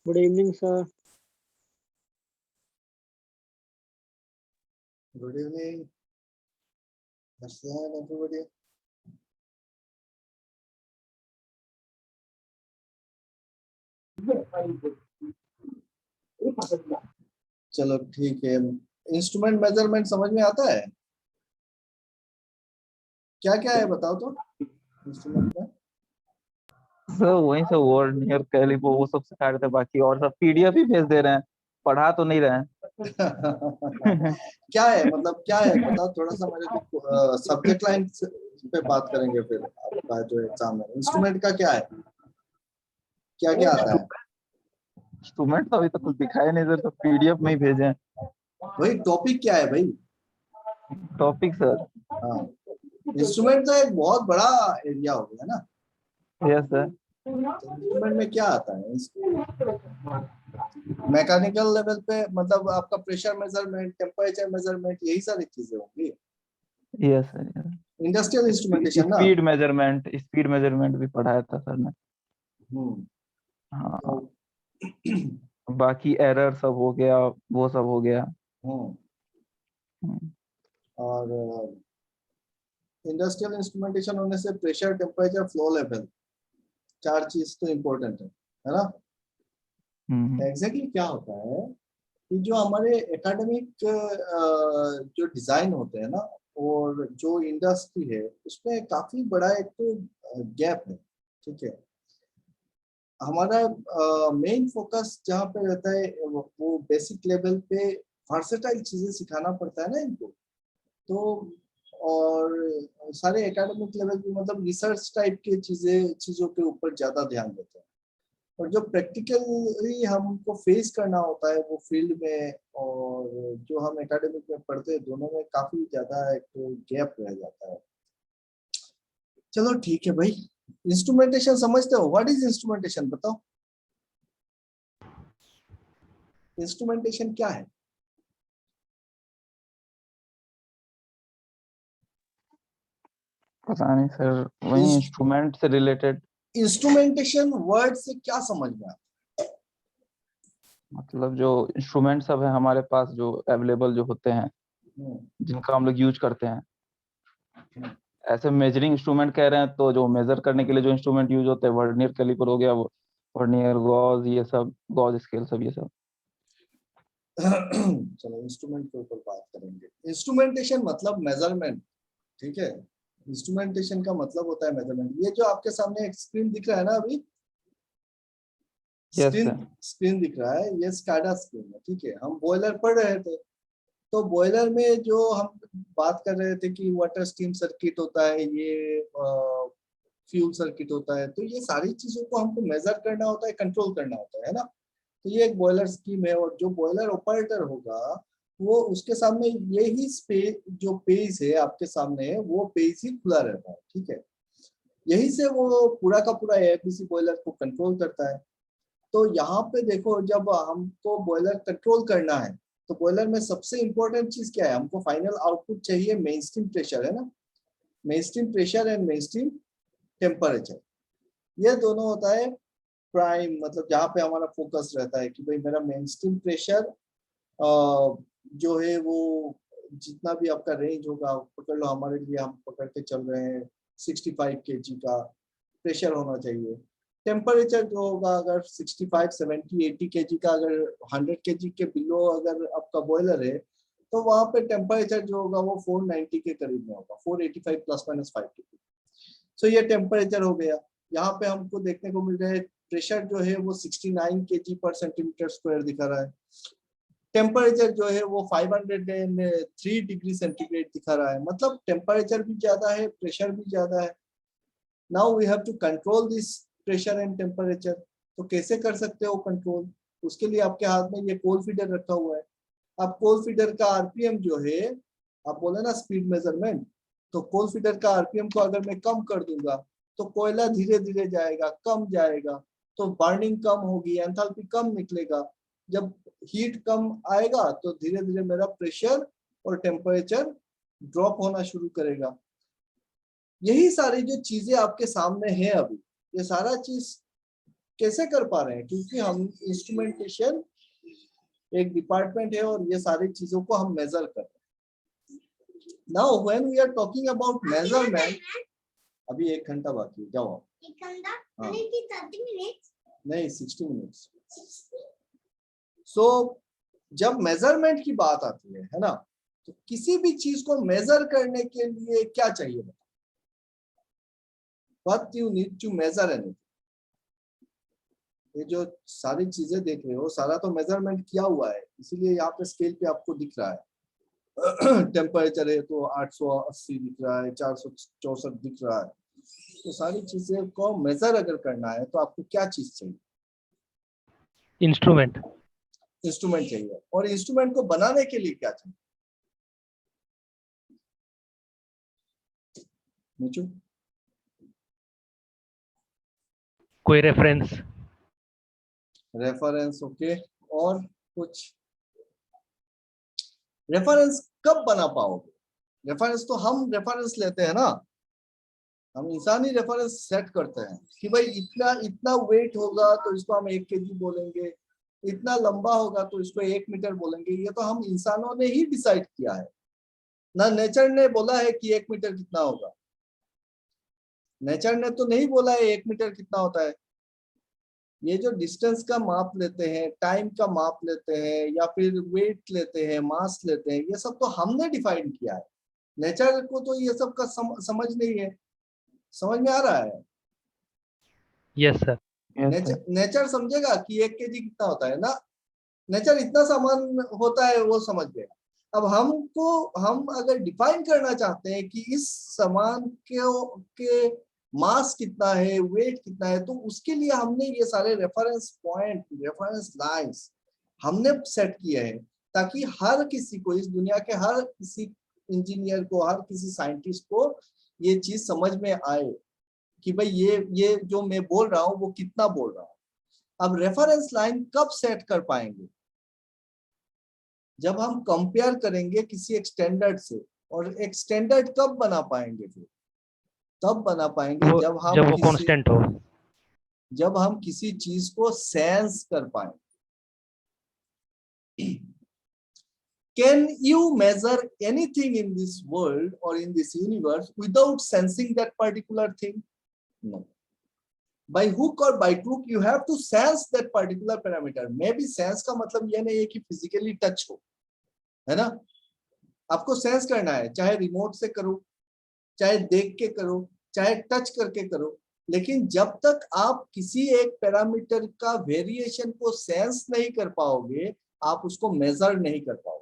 Good evening sir. Good evening everybody. चलो ठीक है। इंस्ट्रूमेंट मेजरमेंट समझ में आता है? क्या क्या है बताओ तो इंस्ट्रूमेंट में। सर वहीं से वर्नियर कैलिपर वो सब सिखा रहे थे, बाकी और सब पीडीएफ ही भेज दे रहे हैं, पढ़ा तो नहीं रहे हैं। क्या है मतलब क्या है बताओ थोड़ा सा मेरे को। सब्जेक्ट लाइन पे बात करेंगे फिर आपका जो एग्जाम है। इंस्ट्रूमेंट का क्या है, क्या क्या आता है? इंस्ट्रूमेंट तो अभी तक कुछ दिखाया नहीं सर, तो पीडीएफ में ही भेजे हैं। भाई टॉपिक क्या है भाई? Topic sir. हाँ, इंस्ट्रूमेंट तो एक बहुत बड़ा एरिया हो गया ना। Yes sir. तो इंस्ट्रूमेंट में क्या आता है? मैकेनिकल लेवल पे मतलब आपका प्रेशर मेजरमेंट, टेम्परेचर मेजरमेंट, यही सारी चीजें होंगी। Yes sir. इंडस्ट्रियल इंस्ट्रूमेंटेशन ना। स्पीड मेजरमेंट भी पढ़ाया था सर ने। हम्म। हाँ, तो बाकी एरर सब हो गया, वो सब हो गया। हम्म। और इंडस्ट्रियल इंस्ट्रूमेंटेशन होने से प्रेशर, टेम्परेचर, फ्लो लेवल, चार चीज तो इम्पोर्टेंट है ना। एग्जैक्टली क्या होता है कि जो हमारे एकेडमिक जो डिजाइन होते हैं ना और जो इंडस्ट्री है उसमें काफी बड़ा एक तो गैप है। ठीक है, हमारा मेन फोकस जहाँ पे रहता है वो बेसिक लेवल पे वर्सेटाइल चीजें सिखाना पड़ता है ना इनको। तो और सारे एकेडमिक लेवल पे मतलब रिसर्च टाइप के चीजों के ऊपर ज्यादा ध्यान देते हैं। और जो प्रैक्टिकली हमको फेस करना होता है वो फील्ड में और जो हम एकेडमिक में पढ़ते हैं दोनों में काफी ज्यादा एक तो गैप रह जाता है। चलो ठीक है भाई, इंस्ट्रूमेंटेशन समझते हो? व्हाट इज इंस्ट्रूमेंटेशन बताओ। इंस्ट्रूमेंटेशन क्या है? पता नहीं सर, वही इंस्ट्रूमेंट से रिलेटेड। इंस्ट्रूमेंटेशन वर्ड से क्या समझ में आता मतलब जो इंस्ट्रूमेंट सब है हमारे पास जो अवेलेबल जो होते हैं, है? जिनका हम लोग यूज करते हैं। ऐसे मेजरिंग इंस्ट्रूमेंट कह रहे हैं तो जो मेजर करने के लिए जो इंस्ट्रूमेंट यूज होते हैं, वर्नियर कैलिपर हो गया, वो वर्नियर गॉज, ये सब गॉज स्केल सब ये सब। चलो इंस्ट्रूमेंट के ऊपर बात करेंगे। इंस्ट्रूमेंटेशन मतलब मेजरमेंट। ठीक है, इंस्ट्रूमेंटेशन का मतलब होता है मेजरमेंट। ये जो आपके सामने एक स्क्रीन दिख रहा है ना अभी, यस स्क्रीन सर। स्क्रीन दिख रहा है, ये स्काडा स्क्रीन है। ठीक है, हम बॉयलर पढ़ रहे थे तो बॉयलर में जो हम बात कर रहे थे कि वाटर स्टीम सर्किट होता है, ये फ्यूल सर्किट होता है, तो ये सारी चीजों को हमको मेजर करना होता है, कंट्रोल करना होता है ना। तो ये एक बॉयलर स्कीम है और जो बॉयलर ऑपरेटर होगा वो उसके सामने यही स्पेस जो पेज है आपके सामने है वो पेज ही खुला रहता है। ठीक है, यही से वो पूरा का पूरा एफबीसी बॉयलर को कंट्रोल करता है। तो यहाँ पे देखो, जब हमको बॉयलर कंट्रोल करना है तो बॉयलर में सबसे इंपॉर्टेंट चीज क्या है? हमको फाइनल आउटपुट चाहिए मेन स्ट्रीम प्रेशर, है ना। Main stream pressure and main stream temperature, ये दोनों होता है प्राइम, मतलब जहाँ पे हमारा फोकस रहता है कि भाई मेरा मेन स्ट्रीम प्रेशर जो है वो जितना भी आपका रेंज होगा पकड़ लो, हमारे लिए हम पकड़ के चल रहे हैं 65 kg का प्रेशर होना चाहिए। टेम्परेचर जो होगा अगर 65, 70, 80 kg का, अगर 100 kg के बिलो अगर आपका बॉयलर है तो वहां पे टेम्परेचर जो होगा वो 490 के करीब में होगा, 485 प्लस माइनस 5 डिग्री। सो ये टेम्परेचर हो गया। यहाँ पे हमको देखने को मिल रहा है प्रेशर जो है वो 69 kg पर सेंटीमीटर स्क्वायर दिखा रहा है। टेम्परेचर जो है वो 503 डिग्री सेंटीग्रेड दिखा रहा है। मतलब टेम्परेचर भी ज्यादा है, प्रेशर भी ज्यादा है। Now we have to control this pressure and temperature. तो कैसे कर सकते हो कंट्रोल? उसके लिए आपके हाथ में ये कोल फीडर रखा हुआ है। अब कोल फीडर का आरपीएम जो है, आप बोले ना स्पीड मेजरमेंट, तो कोल फीडर का आरपीएम को अगर मैं कम कर दूंगा तो कोयला धीरे धीरे जाएगा, कम जाएगा, तो बर्निंग कम होगी, एंथैल्पी कम निकलेगा। जब हीट कम आएगा तो धीरे धीरे मेरा प्रेशर और टेम्परेचर ड्रॉप होना शुरू करेगा। यही सारी जो चीजें आपके सामने है अभी, ये सारा चीज कैसे कर पा रहे हैं? क्योंकि हम इंस्ट्रूमेंटेशन एक डिपार्टमेंट है और ये सारी चीजों को हम मेजर कर रहे हैं। Now when we are talking about measurement, अभी 1 घंटा बाकी है, जाओ। 1 घंटा? हाँ। नहीं 60 मिनट्स। सो जब मेजरमेंट की बात आती है ना, तो किसी भी चीज को मेजर करने के लिए क्या चाहिए? What you need to measure anything? ये जो सारी चीजें देख रहे हो, सारा तो मेजरमेंट किया हुआ है, इसीलिए यहाँ पे स्केल पे आपको दिख रहा है। टेम्परेचर है तो 880 दिख रहा है, 464 दिख रहा है। तो सारी चीजें को मेजर अगर करना है तो आपको क्या चीज चाहिए? इंस्ट्रूमेंट। इंस्ट्रूमेंट चाहिए। और इंस्ट्रूमेंट को बनाने के लिए क्या चाहिए? नीचू? कोई रेफरेंस। Reference, okay. और कुछ? रेफरेंस कब बना पाओगे? रेफरेंस तो हम रेफरेंस लेते हैं ना, हम इंसानी रेफरेंस सेट करते हैं कि भाई इतना इतना वेट होगा तो इसको हम 1 kg बोलेंगे, इतना लंबा होगा तो इसको 1 मीटर बोलेंगे। ये तो हम इंसानों ने ही डिसाइड किया है ना, नेचर ने बोला है कि 1 मीटर कितना होगा। नेचर ने तो नहीं बोला है 1 मीटर कितना होता है। ये जो डिस्टेंस का माप लेते हैं, टाइम का माप लेते हैं, या फिर वेट लेते हैं, मास लेते हैं, ये सब तो हमने डिफाइन किया है। नेचर को तो ये सब का समझ नहीं है। समझ में आ रहा है? Yes sir. नेचर समझेगा कि 1 kg कितना होता है ना, नेचर इतना सामान होता है वो समझ गया। अब हम अगर डिफाइन करना चाहते हैं कि इस सामान के मास कितना है, वेट कितना है, तो उसके लिए हमने ये सारे रेफरेंस पॉइंट, रेफरेंस लाइंस हमने सेट किए हैं, ताकि हर किसी को, इस दुनिया के हर किसी इंजीनियर को, हर किसी साइंटिस्ट को ये चीज समझ में आए कि भाई ये जो मैं बोल रहा हूँ वो कितना बोल रहा हूँ। अब रेफरेंस लाइन कब सेट कर पाएंगे? जब हम कंपेयर करेंगे किसी एक स्टैंडर्ड से। और एक स्टैंडर्ड कब बना पाएंगे? फिर तब बना पाएंगे जब वो कांस्टेंट हो, जब हम किसी चीज को सेंस कर पाए। Can you measure anything in this world or in this universe without sensing that particular thing? No. By hook or by crook you have to sense that particular parameter. Maybe sense का मतलब ये नहीं है कि physically touch हो, है ना? आपको सेंस करना है, चाहे रिमोट से करो, चाहे देख के करो, चाहे टच करके करो, लेकिन जब तक आप किसी एक पैरामीटर का वेरिएशन को सेंस नहीं कर पाओगे, आप उसको मेजर नहीं कर पाओगे।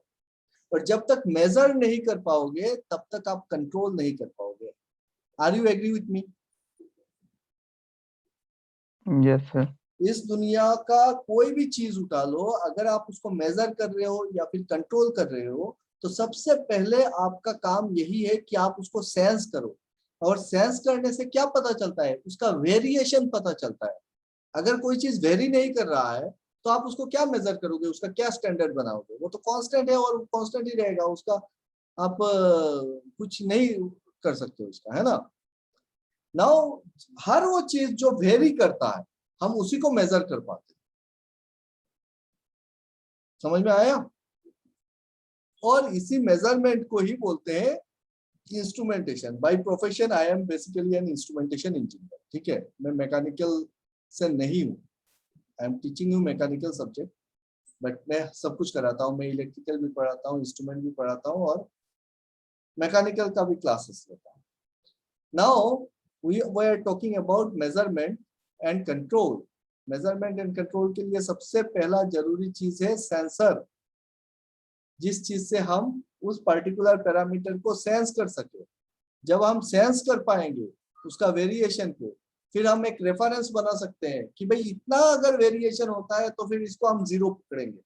और जब तक मेजर नहीं कर पाओगे तब तक आप कंट्रोल नहीं कर पाओगे। Are you agree with me? Yes sir. इस दुनिया का कोई भी चीज उठा लो, अगर आप उसको मेजर कर रहे हो या फिर कंट्रोल कर रहे हो, तो सबसे पहले आपका काम यही है कि आप उसको सेंस करो। और सेंस करने से क्या पता चलता है? उसका वेरिएशन पता चलता है। अगर कोई चीज वेरी नहीं कर रहा है तो आप उसको क्या मेजर करोगे? उसका क्या स्टैंडर्ड बनाओगे? वो तो कांस्टेंट है और कांस्टेंट ही रहेगा, उसका आप कुछ नहीं कर सकते उसका, है ना? नाउ हर वो चीज जो वेरी करता है हम उसी को मेजर कर पाते हैं। समझ में आया? और इसी मेजरमेंट को ही बोलते हैं instrumentation. By profession I am basically an instrumentation engineer. ठीक है, मैं मैकेनिकल से नहीं हूँ, I am teaching you mechanical subject, but मैं सब कुछ कराता हूँ। मैं इलेक्ट्रिकल भी पढ़ाता हूँ, इंस्ट्रूमेंट भी पढ़ाता हूँ, और मैकेनिकल का भी क्लासेस लेता हूँ। Now we are talking about measurement and control. Measurement and control के लिए सबसे पहला जरूरी चीज है सेंसर, जिस चीज से हम उस पर्टिकुलर पैरामीटर को सेंस कर सके। जब हम सेंस कर पाएंगे उसका वेरिएशन को, फिर हम एक रेफरेंस बना सकते हैं कि भाई इतना अगर वेरिएशन होता है तो फिर इसको हम 0 पकड़ेंगे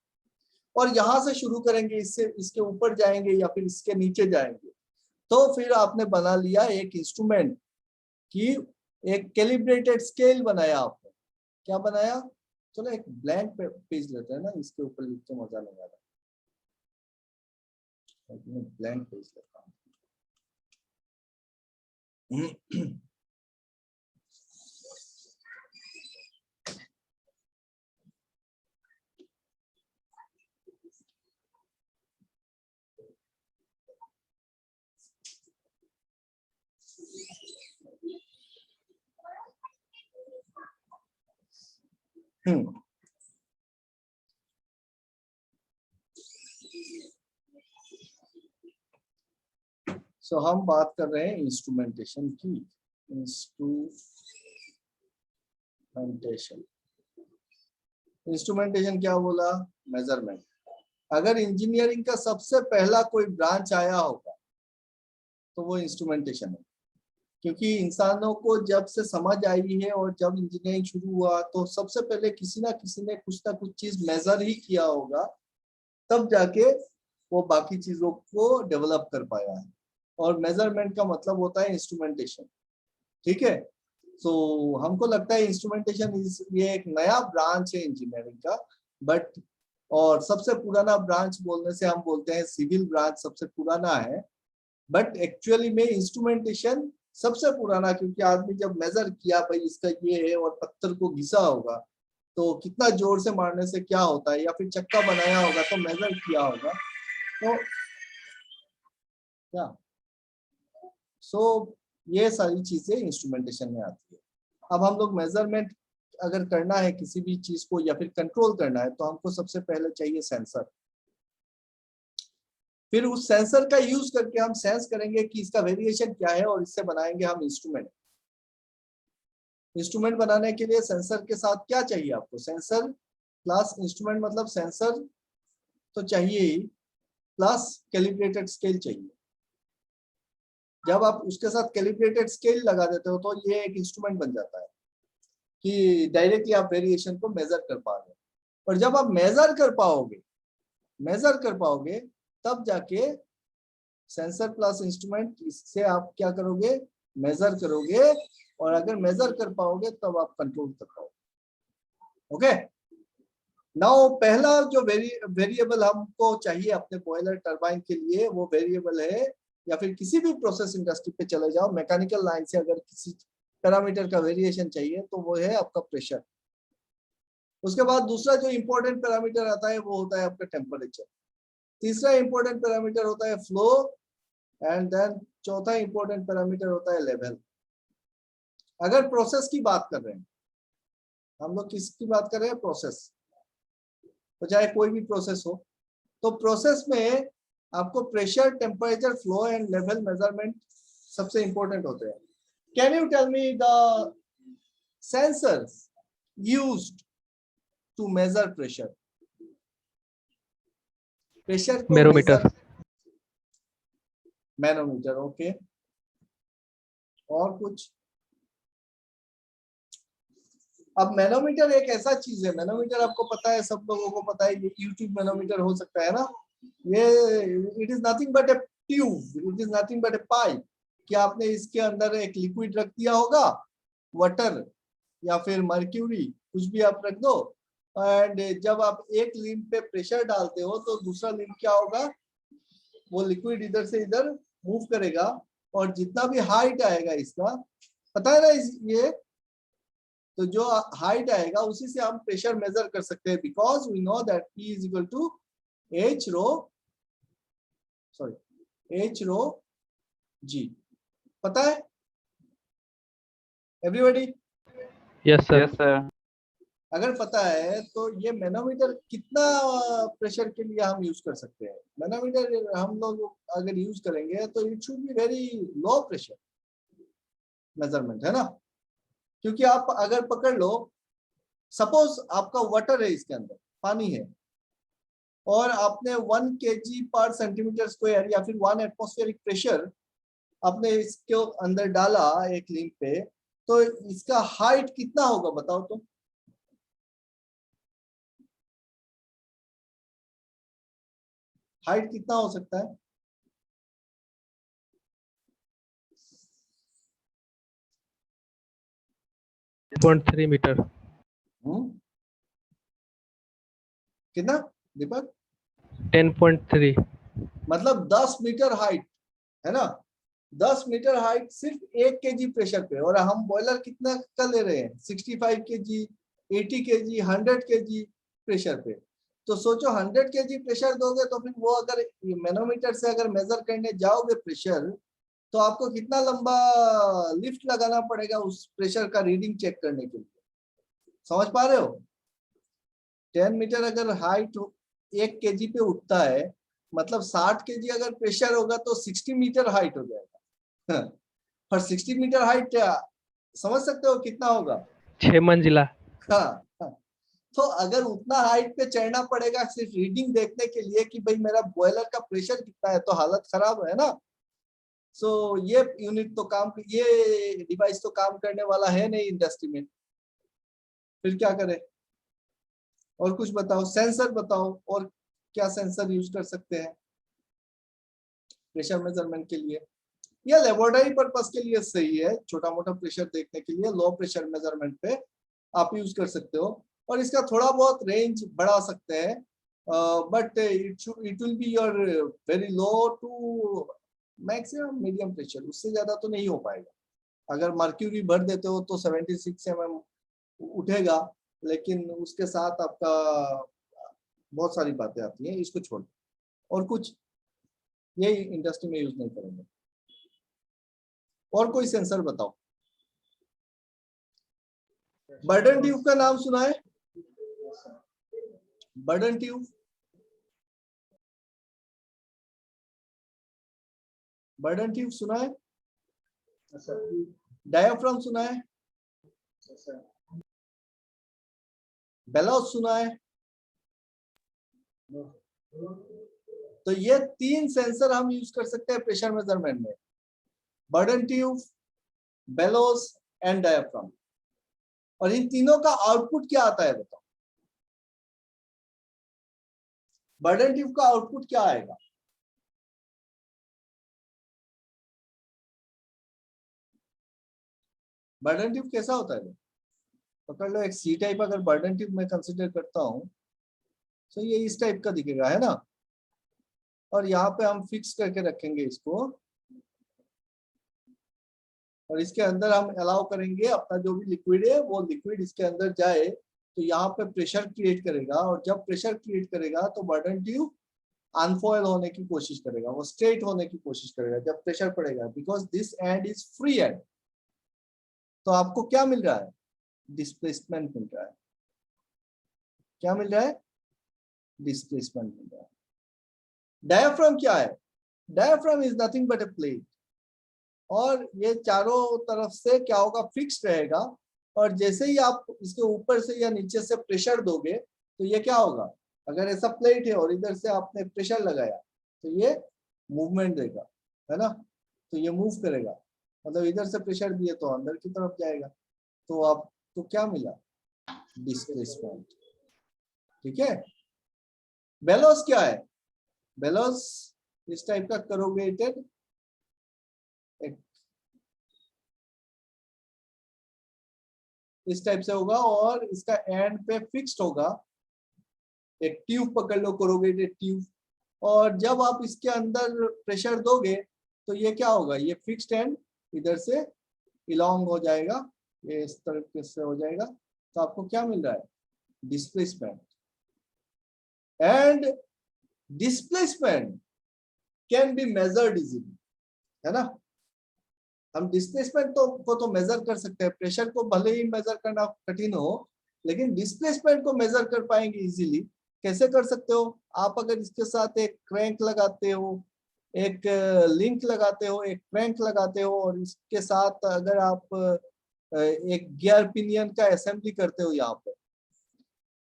और यहां से शुरू करेंगे, इससे इसके ऊपर जाएंगे या फिर इसके नीचे जाएंगे। तो फिर आपने बना लिया एक इंस्ट्रूमेंट की, एक कैलिब्रेटेड स्केल बनाया आपने। क्या बनाया? चलो एक ब्लैंक पेज लेते हैं ना, इसके ऊपर लिख के मजा नहीं आ रहा। ब्लैंक पेज लेता हूँ। सो हम बात कर रहे हैं इंस्ट्रूमेंटेशन की। इंस्ट्रूमेंटेशन क्या बोला? मेजरमेंट। अगर इंजीनियरिंग का सबसे पहला कोई ब्रांच आया होगा तो वो इंस्ट्रूमेंटेशन है, क्योंकि इंसानों को जब से समझ आई है और जब इंजीनियरिंग शुरू हुआ तो सबसे पहले किसी ना कुछ चीज मेजर ही किया होगा, तब जाके वो बाकी चीजों को डेवलप कर पाया है। और मेजरमेंट का मतलब होता है इंस्ट्रूमेंटेशन, ठीक है। तो हमको लगता है इंस्ट्रूमेंटेशन ये एक नया ब्रांच है इंजीनियरिंग का, बट और सबसे पुराना ब्रांच बोलने से हम बोलते हैं सिविल ब्रांच सबसे पुराना है, बट एक्चुअली में इंस्ट्रूमेंटेशन सबसे पुराना, क्योंकि आदमी जब मेजर किया भाई इसका ये है और पत्थर को घिसा होगा तो कितना जोर से मारने से क्या होता है, या फिर चक्का बनाया होगा तो मेजर किया होगा तो क्या। ये सारी चीजें इंस्ट्रूमेंटेशन में आती है। अब हम लोग मेजरमेंट अगर करना है किसी भी चीज को या फिर कंट्रोल करना है तो हमको सबसे पहले चाहिए सेंसर। फिर उस सेंसर का यूज करके हम सेंस करेंगे कि इसका वेरिएशन क्या है और इससे बनाएंगे हम इंस्ट्रूमेंट। इंस्ट्रूमेंट बनाने के लिए सेंसर के साथ क्या चाहिए आपको? सेंसर प्लस इंस्ट्रूमेंट, मतलब सेंसर तो चाहिए ही, प्लस कैलिब्रेटेड स्केल चाहिए। जब आप उसके साथ कैलिब्रेटेड स्केल लगा देते हो तो ये एक इंस्ट्रूमेंट बन जाता है कि डायरेक्टली आप वेरिएशन को मेजर कर पा रहे हो। और जब आप मेजर कर पाओगे तब जाके सेंसर प्लस इंस्ट्रूमेंट, इससे आप क्या करोगे? मेजर करोगे, और अगर मेजर कर पाओगे तब आप कंट्रोल कर पाओगे। ओके, नाउ पहला जो वेरिएबल हमको चाहिए अपने बॉयलर टरबाइन के लिए, वो वेरिएबल है, या फिर किसी भी प्रोसेस इंडस्ट्री पे चले जाओ, मैकेनिकल लाइन से अगर किसी पैरामीटर का वेरिएशन चाहिए तो वो है आपका प्रेशर। उसके बाद दूसरा जो इंपॉर्टेंट पैरामीटर आता है वो होता है आपका टेम्परेचर। तीसरा इंपॉर्टेंट पैरामीटर होता है फ्लो, एंड देन चौथा इंपॉर्टेंट पैरामीटर होता है लेवल। अगर प्रोसेस की बात कर रहे हैं हम लोग, किसकी बात कर रहे हैं? प्रोसेस, तो चाहे कोई भी प्रोसेस हो, तो प्रोसेस में आपको pressure, temperature, flow and level measurement सबसे इंपॉर्टेंट होते हैं। Can you tell me the sensors used to measure pressure? Pressure को बैरोमीटर। Manometer, okay. और कुछ? अब मैनोमीटर एक ऐसा चीज है, मैनोमीटर आपको पता है, सब लोगों को पता है, ये यूट्यूब मैनोमीटर हो सकता है ना। ये it is nothing but A tube, it is nothing but A pipe. कि आपने इसके अंदर एक लिक्विड रख दिया होगा, वाटर या फिर मर्क्यूरी, कुछ भी आप रख दो, एंड जब आप एक लिंब पे प्रेशर डालते हो तो दूसरा लिंब क्या होगा? वो लिक्विड इधर से इधर मूव करेगा, और जितना भी हाइट आएगा इसका, पता है ना ये, तो जो हाइट आएगा उसी से हम प्रेशर मेजर कर सकते हैं, because we know that P is equal to H rho G। पता है everybody? Yes sir. Yes sir. अगर पता है तो ये मैनोमीटर कितना प्रेशर के लिए हम यूज कर सकते हैं? मैनोमीटर हम लोग अगर यूज करेंगे तो it should be very low pressure measurement, है ना। क्योंकि आप अगर पकड़ लो, सपोज आपका वाटर है, इसके अंदर पानी है, और आपने 1 kg पर सेंटीमीटर स्क्वायर या फिर 1 एटमॉस्फेरिक प्रेशर आपने इसके अंदर डाला एक लिंब पे, तो इसका हाइट कितना होगा बताओ तो? हाइट कितना हो सकता है? .3 मीटर। कितना दीपक? 10.3। मतलब 10 मीटर हाइट, है ना। 10 मीटर हाइट सिर्फ 1 kg प्रेशर पे, और हम बॉयलर कितना का ले रहे हैं? 65 kg, 80 kg, 100 kg प्रेशर पे। तो सोचो 100 kg प्रेशर दोगे तो फिर वो अगर मैनोमीटर से अगर मेजर करने जाओगे प्रेशर, तो आपको कितना लंबा लिफ्ट लगाना पड़ेगा उस प्रेशर का रीडिंग चेक करने के लिए? समझ पा रहे हो? 10 मीटर अगर हाइट 1 kg पे उठता है, मतलब 60 kg अगर प्रेशर होगा तो 60 मीटर हाइट हो जाएगा। और 60 मीटर हाइट समझ सकते हो कितना होगा? 6 मंजिला। हाँ, हाँ। तो अगर उतना हाइट पे चढ़ना पड़ेगा सिर्फ रीडिंग देखने के लिए कि भाई मेरा बॉयलर का प्रेशर कितना है, तो हालत खराब है ना। सो ये यूनिट तो काम, ये डिवाइस तो काम करने वाला है नहीं इंडस्ट्री में, फिर क्या करें? और कुछ बताओ, सेंसर बताओ, और क्या सेंसर यूज कर सकते हैं प्रेशर मेजरमेंट के लिए? या लेबोरेटरी पर्पस के लिए सही है, छोटा मोटा प्रेशर देखने के लिए, लो प्रेशर मेजरमेंट पे आप यूज कर सकते हो, और इसका थोड़ा बहुत रेंज बढ़ा सकते हैं, but it will be your very low to maximum medium pressure, उससे ज्यादा तो नहीं हो पाएगा। अगर मर्क्यूरी भर देते हो तो 76 mm उठेगा, लेकिन उसके साथ आपका बहुत सारी बातें आती हैं, इसको छोड़, और कुछ ये इंडस्ट्री में यूज नहीं करेंगे। और कोई सेंसर बताओ। बर्डन ट्यूब का नाम सुना है? बर्डन ट्यूब, बर्डन ट्यूब सुना है? डायाफ्राम सुना है? बेलोस सुना है? तो ये 3 सेंसर हम यूज कर सकते हैं प्रेशर मेजरमेंट में, burden tube, bellows and diaphragm. और इन तीनों का आउटपुट क्या आता है बताओ? बर्डन ट्यूब का आउटपुट क्या आएगा? बर्डन ट्यूब कैसा होता है? पकड़ लो, एक सी टाइप अगर बर्डन ट्यूब में कंसिडर करता हूं तो ये इस टाइप का दिखेगा, है ना। और यहाँ पे हम फिक्स करके रखेंगे इसको, और इसके अंदर हम अलाउ करेंगे अपना जो भी लिक्विड है वो लिक्विड इसके अंदर जाए, तो यहाँ पे प्रेशर क्रिएट करेगा, और जब प्रेशर क्रिएट करेगा तो बर्डन ट्यूब अनफॉयल होने की कोशिश करेगा, वो स्ट्रेट होने की कोशिश करेगा जब प्रेशर पड़ेगा, because this and is free and. तो आपको क्या मिल रहा है? डिस्प्लेसमेंट मिल रहा है। क्या मिल रहा है? डिस्प्लेसमेंट मिल रहा है। डायाफ्राम क्या है? Diaphragm is nothing but A plate, और ये चारों तरफ से क्या होगा? फिक्स रहेगा, और जैसे ही आप इसके ऊपर से या नीचे से प्रेशर दोगे तो ये क्या होगा? अगर ऐसा प्लेट है और इधर से आपने प्रेशर लगाया तो ये मूवमेंट देगा, है ना। तो ये मूव करेगा, मतलब इधर से प्रेशर दिए तो अंदर की तरफ जाएगा, तो आपको क्या मिला? डिस्प्लेसमेंट। ठीक है। बेलोस क्या है? बेलोस इस टाइप का करोगेटेड इस टाइप से होगा, और इसका एंड पे फिक्स्ड होगा, एक ट्यूब पकड़ लो, कोरोगेटेड ट्यूब, और जब आप इसके अंदर प्रेशर दोगे तो ये क्या होगा? ये फिक्स्ड एंड इधर से इलॉन्ग हो जाएगा, ये इस तरह से हो जाएगा, तो आपको क्या मिल रहा है? Displacement. And displacement can be measured easily, है ना। हम डिस्प्लेसमेंट को मेजर कर सकते हैं, प्रेशर को भले ही मेजर करना कठिन हो, लेकिन डिस्प्लेसमेंट को मेजर कर पाएंगे इजीली। कैसे कर सकते हो? आप अगर इसके साथ एक क्रैंक लगाते हो, एक लिंक लगाते हो, एक क्रैंक लगाते हो, और इसके साथ अगर आप एक गियर पिनियन का असेंबली करते हो, यहाँ पे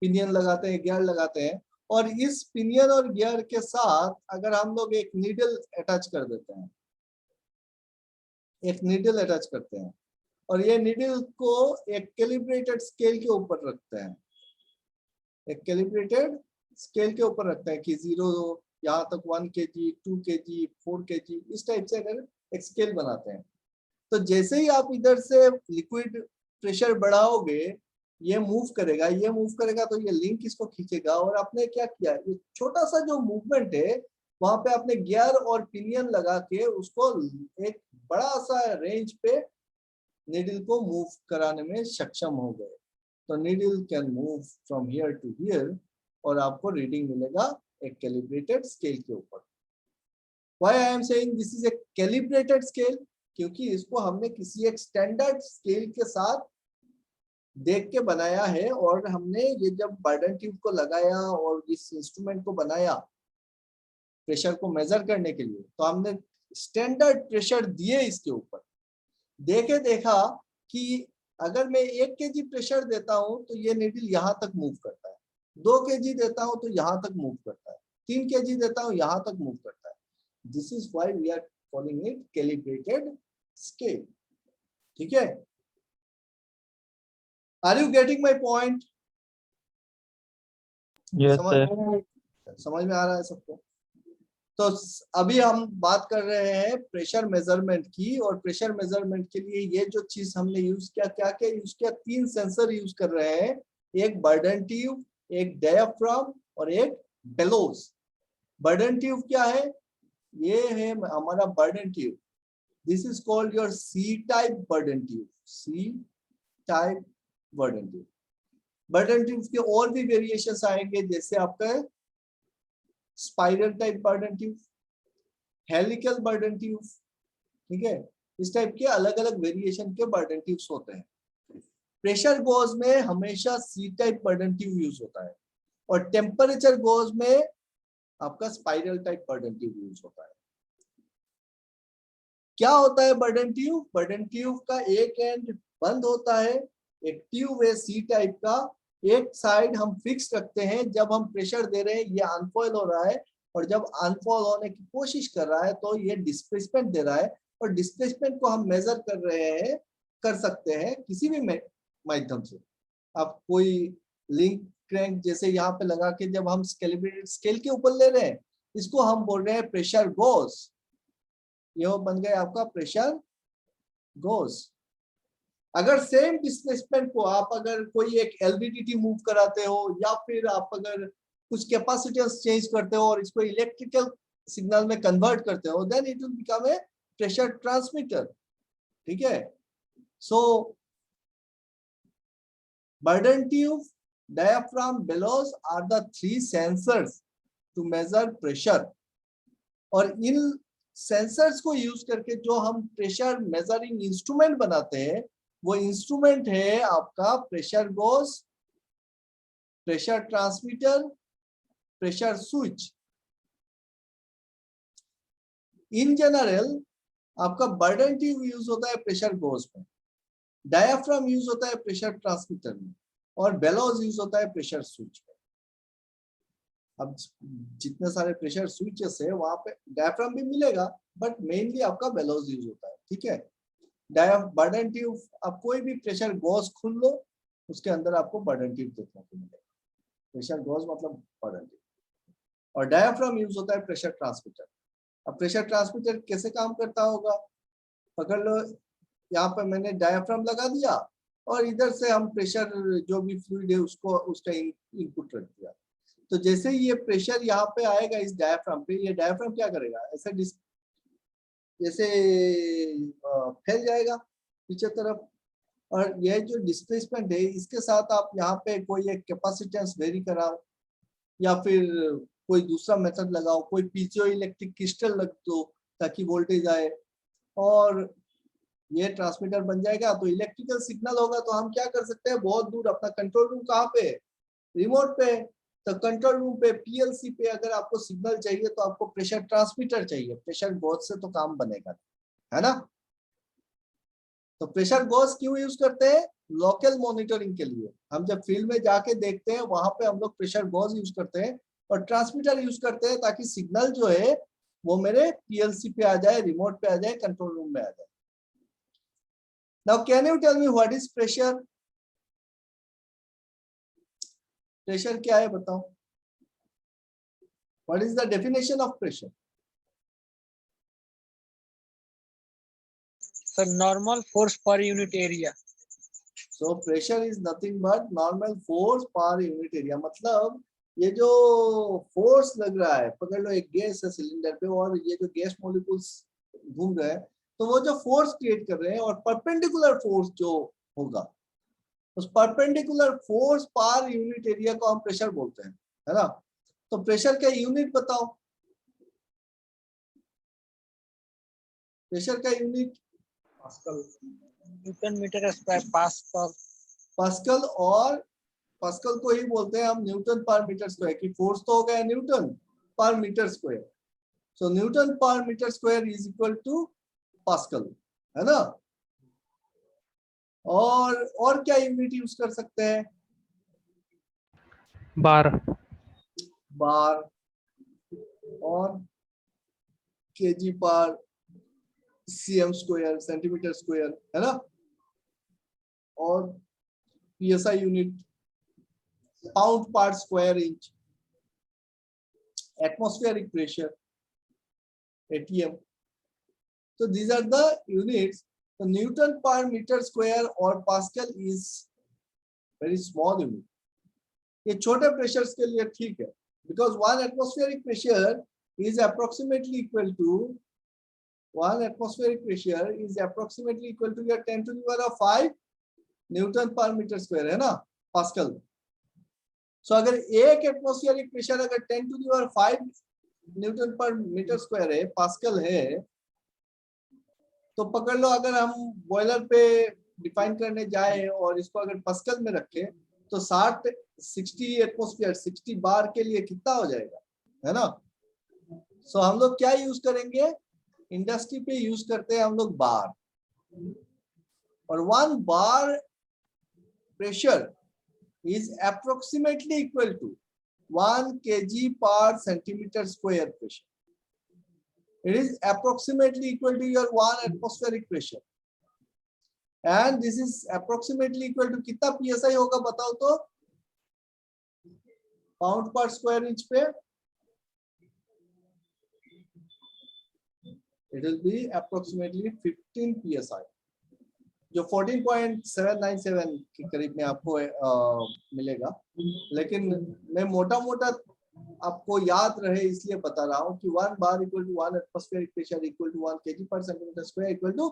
पिनियन लगाते हैं, गियर लगाते हैं, और इस पिनियन और गियर के साथ अगर हम लोग एक नीडल अटैच कर देते हैं, एक नीडल अटैच करते हैं, और ये नीडल को एक कैलिब्रेटेड स्केल के ऊपर रखते हैं, एक कैलिब्रेटेड स्केल के ऊपर रखते हैं कि 0 यहाँ तक 1 kg, 2 kg, 4 kg, इस टाइप से अगर एक स्केल बनाते हैं, तो जैसे ही आप इधर से लिक्विड प्रेशर बढ़ाओगे ये मूव करेगा, ये मूव करेगा, तो ये लिंक इसको खींचेगा, और आपने क्या किया? ये छोटा सा जो मूवमेंट है वहां पे आपने गियर और पिनियन लगा के उसको एक बड़ा सा रेंज पे नीडल को मूव कराने में सक्षम हो गए। तो needle can move from here to here, और आपको रीडिंग मिलेगा एक कैलिब्रेटेड स्केल के ऊपर। Why I am saying this is a calibrated scale? क्योंकि इसको हमने किसी एक स्टैंडर्ड स्केल के साथ देख के बनाया है। और हमने ये जब बर्डन ट्यूब को लगाया और इस इंस्ट्रूमेंट को बनाया प्रेशर को मेजर करने के लिए, तो हमने स्टैंडर्ड प्रेशर दिए इसके ऊपर। देखा कि अगर मैं 1 kg प्रेशर देता हूं तो ये नीडल यहाँ तक मूव करता है, 2 kg देता हूं तो यहाँ तक मूव करता है, 3 kg देता हूं यहाँ तक मूव करता है। This is why we are calling it calibrated scale. ठीक है, are you getting my point? Yes sir. समझ में आ रहा है सबको? तो अभी हम बात कर रहे हैं प्रेशर मेजरमेंट की, और प्रेशर मेजरमेंट के लिए ये जो चीज हमने यूज किया, क्या क्या यूज किया, 3 सेंसर यूज कर रहे हैं, एक बर्डन ट्यूब, एक डायाफ्राम और एक बेलोज। बर्डन ट्यूब क्या है? ये है हमारा Bourdon tube. This is called your C type Bourdon tube, C type Bourdon tube. Bourdon tube के और भी वेरिएशंस आएंगे, जैसे आपका spiral type Bourdon tube, helical Bourdon tube. ठीक है, इस टाइप के अलग अलग वेरिएशन के बर्डन ट्यूब्स होते हैं। प्रेशर गोज में हमेशा C type Bourdon tube use होता है, और टेम्परेचर गोज में आपका spiral type Bourdon tube use होता है। क्या होता है बर्डन ट्यूब? बर्डन ट्यूब का एक एंड बंद होता है, एक ट्यूब है सी टाइप का, एक साइड हम फिक्स रखते हैं। जब हम प्रेशर दे रहे हैं ये अनफॉइल हो रहा है, और जब अनफॉइल होने की कोशिश कर रहा है तो ये डिस्प्लेसमेंट दे रहा है, और डिस्प्लेसमेंट को हम मेजर कर रहे हैं, कर सकते हैं किसी भी माध्यम से। आप कोई लिंक क्रैंक जैसे यहाँ पे लगा के जब हम कैलिब्रेटेड स्केल के ऊपर ले रहे हैं, इसको हम बोल रहे हैं प्रेशर गोज। ये बन गया आपका प्रेशर गोज। अगर सेम डिस्प्लेसमेंट को आप अगर कोई एक एलवीडीटी मूव कराते हो, या फिर आप अगर कुछ कैपेसिटेंस चेंज करते हो और इसको इलेक्ट्रिकल सिग्नल में कन्वर्ट करते हो, then it will become a pressure transmitter. ठीक है, so Bourdon tube, diaphragm, bellows are the 3 sensors to measure pressure. और इन सेंसर्स को यूज करके जो हम प्रेशर मेजरिंग इंस्ट्रूमेंट बनाते हैं, वो इंस्ट्रूमेंट है आपका pressure goes, pressure transmitter, pressure switch. In general आपका बर्डन ट्यूब यूज होता है प्रेशर गोज में, डायाफ्राम यूज होता है प्रेशर ट्रांसमीटर में, और बेलोज यूज होता है प्रेशर स्विच में। अब जितने सारे प्रेशर स्विचेस है वहां पे डायाफ्राम भी मिलेगा, बट मेनली आपका बेलोज यूज होता है। ठीक है, बर्डन ट्यूब, आप कोई भी प्रेशर गॉज खुल लो, उसके अंदर आपको बर्डन ट्यूब देखने को मिलेगा। प्रेशर गॉज मतलब बर्डन ट्यूब। और डायाफ्राम यूज होता है प्रेशर ट्रांसमीटर। अब प्रेशर ट्रांसमीटर कैसे काम करता होगा? पकड़ लो, यहाँ पर मैंने डायाफ्राम लगा दिया, और इधर से हम प्रेशर जो भी फ्लूइड है उसको उसका इनपुट रख दिया। तो जैसे ही ये प्रेशर यहाँ पे आएगा इस डायाफ्राम पे, ये डायाफ्राम क्या करेगा? ऐसे जैसे फैल जाएगा पीछे तरफ। और यह जो डिस्प्लेसमेंट है, इसके साथ आप यहाँ पे कोई एक कैपेसिटेंस वेरी कराओ, या फिर कोई दूसरा मेथड लगाओ, कोई पीजो इलेक्ट्रिक क्रिस्टल रख दो ताकि वोल्टेज आए, और ये ट्रांसमीटर बन जाएगा। तो इलेक्ट्रिकल सिग्नल होगा तो हम क्या कर सकते हैं, बहुत दूर अपना कंट्रोल रूम कहाँ पे? रिमोट पे। तो कंट्रोल रूम पे पीएलसी पे अगर आपको सिग्नल चाहिए तो आपको प्रेशर ट्रांसमीटर चाहिए, प्रेशर गॉज से तो काम बनेगा, है ना? तो प्रेशर गॉज क्यों यूज करते हैं? लोकल मॉनिटरिंग के लिए। हम जब फील्ड में जाके देखते हैं वहां पे हम लोग प्रेशर गॉज यूज करते हैं, और ट्रांसमीटर यूज करते हैं ताकि सिग्नल जो है वो मेरे पीएलसी पे आ जाए, रिमोट पे आ जाए, कंट्रोल रूम में आ जाए। Now can you tell me what is pressure? Pressure क्या है बताओ? What is the definition of pressure? Sir normal force per unit area. So pressure is nothing but normal force per unit area. मतलब ये जो force लग रहा है, पकड़ लो एक गैस है सिलेंडर पे, और ये जो गैस मॉलिक्यूल्स घूम रहे हैं, तो वो जो फोर्स क्रिएट कर रहे हैं, और परपेंडिकुलर फोर्स जो होगा, उस perpendicular force per unit area को हम प्रेशर बोलते हैं, है ना? तो प्रेशर का यूनिट बताओ। प्रेशर का unit newton metre square pascal. Pascal, और पास्कल को ही बोलते हैं हम न्यूटन पर मीटर स्क्वायर, की फोर्स तो हो गया newton per metre square. So newton per metre square is equal to pascal, है ना। और क्या यूनिट यूज कर सकते हैं? बार, बार, और केजी पर सीएम स्क्वायर, सेंटीमीटर स्क्वायर, है ना। और पीएसआई यूनिट पाउंड पर square inch, atmospheric pressure ATM. So these are the units. So Newton per meter square or Pascal is very small unit. ये छोटे प्रेशर्स के लिए ठीक है, because one atmospheric pressure is approximately equal to your 10 to the power of 5 Newton per metre square, है ना, pascal. सो अगर एक एटमॉस्फेरिक प्रेशर अगर 10 to the power 5 Newton per metre square है, पास्कल है, तो पकड़ लो अगर हम बॉयलर पे डिफाइन करने जाए और इसको अगर पास्कल में रखें तो 60 एटमॉस्फेयर 60 बार के लिए कितना हो जाएगा, है ना। सो हम लोग क्या यूज करेंगे, इंडस्ट्री पे यूज करते हैं हम लोग बार, और 1 बार pressure is approximately equal to 1 kg per centimeter square pressure. It is approximately equal to your 1 atmospheric pressure, and this is approximately equal to कितना psi होगा बताओ तो, पाउंड पर स्क्वायर इंच पे it will be approximately 15 psi, जो 14.797 के करीब में आपको मिलेगा। लेकिन मैं मोटा मोटा आपको याद रहे इसलिए बता रहा हूँ कि 1 bar equal to 1 atmospheric pressure equal to 1 kg per centimeter square equal to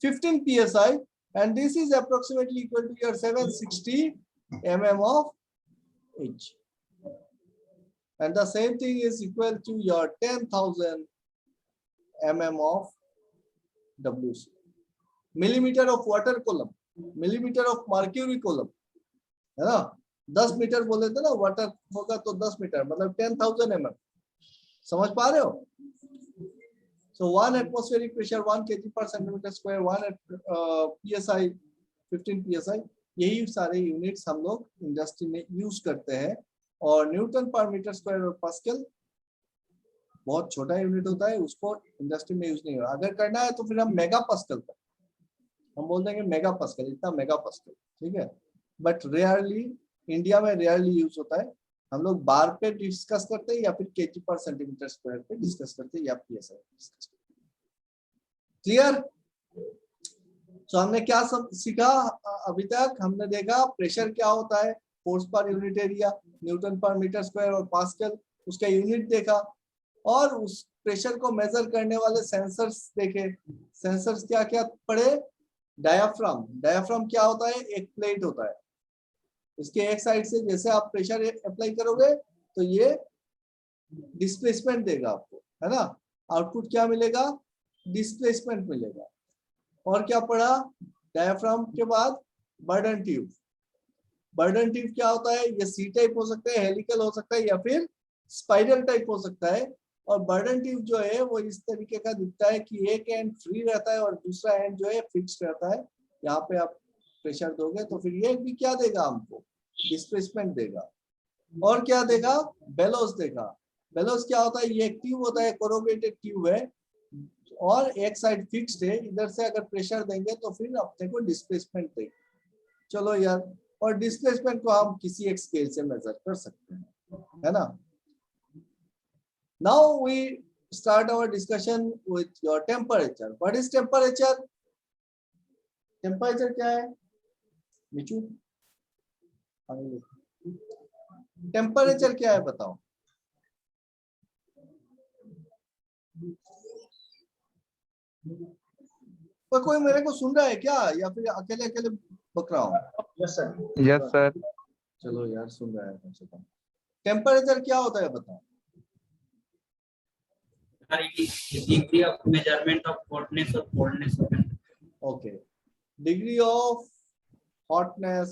15 psi, and this is approximately equal to your 760 mm of inch, and the same thing is equal to your 10,000 mm of WC. Millimetre of water column, millimetre of mercury column, है ना। 10 metre बोले थे ना, water होगा तो 10 metre मतलब 10,000 mm, समझ पा रहे हो। सो 1 atmospheric pressure 1 kg per centimeter square, 1 psi 15 psi, यही सारे यूनिट्स हम लोग इंडस्ट्री में यूज करते हैं। और न्यूटन पर मीटर स्क्वायर और पास्कल बहुत छोटा यूनिट होता है, उसको इंडस्ट्री में यूज नहीं होगा। अगर करना है तो फिर हम मेगा पास्कल पर हम बोल देंगे, मेगा पास्कल, इतना मेगा पास्कल, ठीक है। बट रेयरली, इंडिया में रेयरली यूज होता है। हम लोग बार पे डिस्कस करते हैं या फिर केजी पर सेंटीमीटर स्क्वायर पे डिस्कस करते हैं या पीएसआई डिस्कस करते हैं। क्लियर? तो हमने क्या सब सीखा अभी तक? हमने देखा प्रेशर क्या होता है, force per unit area, Newton per metre square और पास्कल, उसका यूनिट देखा, और उस प्रेशर को मेजर करने वाले सेंसर्स देखे। सेंसर्स क्या क्या पढ़े? डायाफ्राम, डायाफ्राम क्या होता है? एक प्लेट होता है, इसके एक साइड से जैसे आप प्रेशर अप्लाई करोगे तो ये डिस्प्लेसमेंट देगा आपको, है ना। आउटपुट क्या मिलेगा? डिस्प्लेसमेंट मिलेगा। और क्या पढ़ा डायाफ्राम के बाद? Burden tube. बर्डन ट्यूब क्या होता है? ये सी टाइप हो सकता है, हेलिकल हो सकता है, या फिर स्पाइरल टाइप हो सकता है। और बर्डन ट्यूब जो है वो इस तरीके का दिखता है कि एक एंड फ्री रहता है और दूसरा एंड जो है फिक्स्ड रहता है। यहाँ पे आप प्रेशर दोगे तो फिर ये भी क्या देगा हमको? डिस्प्लेसमेंट देगा। और क्या देगा? बेलोस देगा। बेलोस क्या होता है? ये एक ट्यूब होता है, कोरोगेटेड ट्यूब है, और एक साइड फिक्स्ड है। इधर से अगर प्रेशर देंगे तो फिर अपने को डिस्प्लेसमेंट देगा। चलो यार, और डिस्प्लेसमेंट को हम किसी एक स्केल से मेजर कर सकते हैं, है ना। Now we start our discussion with your temperature. What is temperature? Temperature क्या है? मिचू, टेम्परेचर क्या है बताओ? पर कोई मेरे को सुन रहा है क्या, या फिर अकेले अकेले बक रहा हूँ? Yes sir. चलो यार, सुन रहा है कम से कम। टेम्परेचर क्या होता है बताओ? degree of measurement of hotness or coldness of an Okay, degree of hotness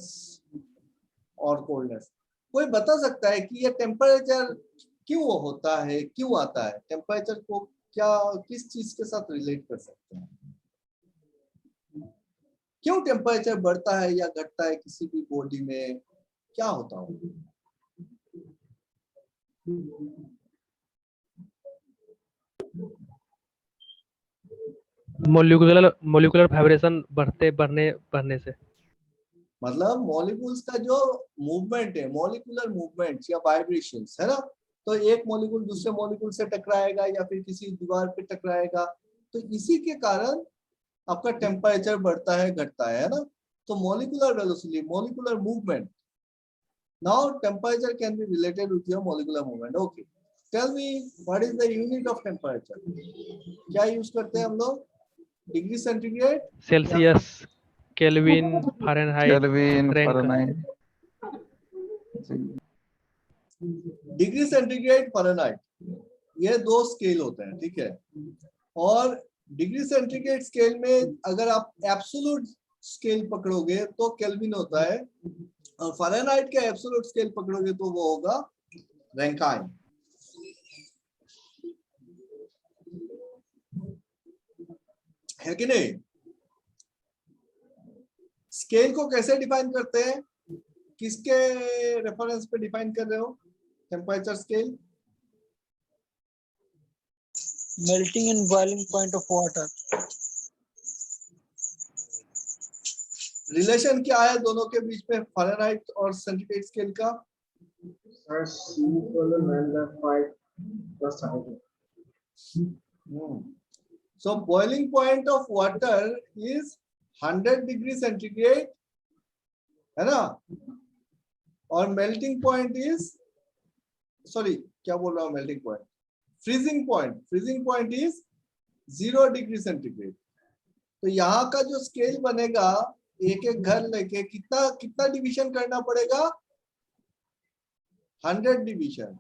और कोल्डनेस। कोई बता सकता है कि ये टेम्परेचर क्यों होता है, क्यों आता है? टेम्परेचर को क्या किस चीज के साथ रिलेट कर सकते हैं? क्यों टेम्परेचर बढ़ता है या घटता है किसी भी बॉडी में, क्या होता होगा? मोलिकुलर वाइब्रेशन बढ़ने से। मतलब मॉलिक्यूल्स का जो मूवमेंट है, मॉलिक्यूलर मूवमेंट्स या वाइब्रेशंस है ना, तो एक मॉलिक्यूल दूसरे मॉलिक्यूल से टकराएगा या फिर किसी दीवार पे टकराएगा, तो इसी के कारण आपका टेम्परेचर बढ़ता है घटता है ना। तो molecular velocity, molecular movement, now temperature can be related with your molecular movement. Okay, tell me what is the unit of temperature? क्या यूज करते हैं हम लोग? Degree centigrade, Celsius, kelvin, Fahrenheit, kelvin, Rankine. Fahrenheit. Degree centigrade, Fahrenheit, ये दो scale होते हैं, ठीक है। और डिग्री सेंटीग्रेड स्केल में अगर आप एब्सोल्यूट स्केल पकड़ोगे तो केल्विन होता है, और फ़ारेनहाइट का एब्सोल्यूट स्केल पकड़ोगे तो वो होगा रैंकाइन। है कि नहीं? स्केल को कैसे डिफाइन करते हैं? किसके रेफरेंस पे डिफाइन कर रहे हो temperature scale? Melting and boiling point of water. Relation क्या है दोनों के बीच में, फ़ारेनहाइट और सेंटीग्रेड स्केल का? So boiling point of water is 100 degree centigrade, है ना, और मेल्टिंग पॉइंट इज, सॉरी क्या बोल रहा हूँ, melting point, freezing point is 0 degree centigrade. तो यहाँ का जो स्केल बनेगा, एक एक घर लेके कितना कितना डिवीजन करना पड़ेगा? 100 डिवीजन।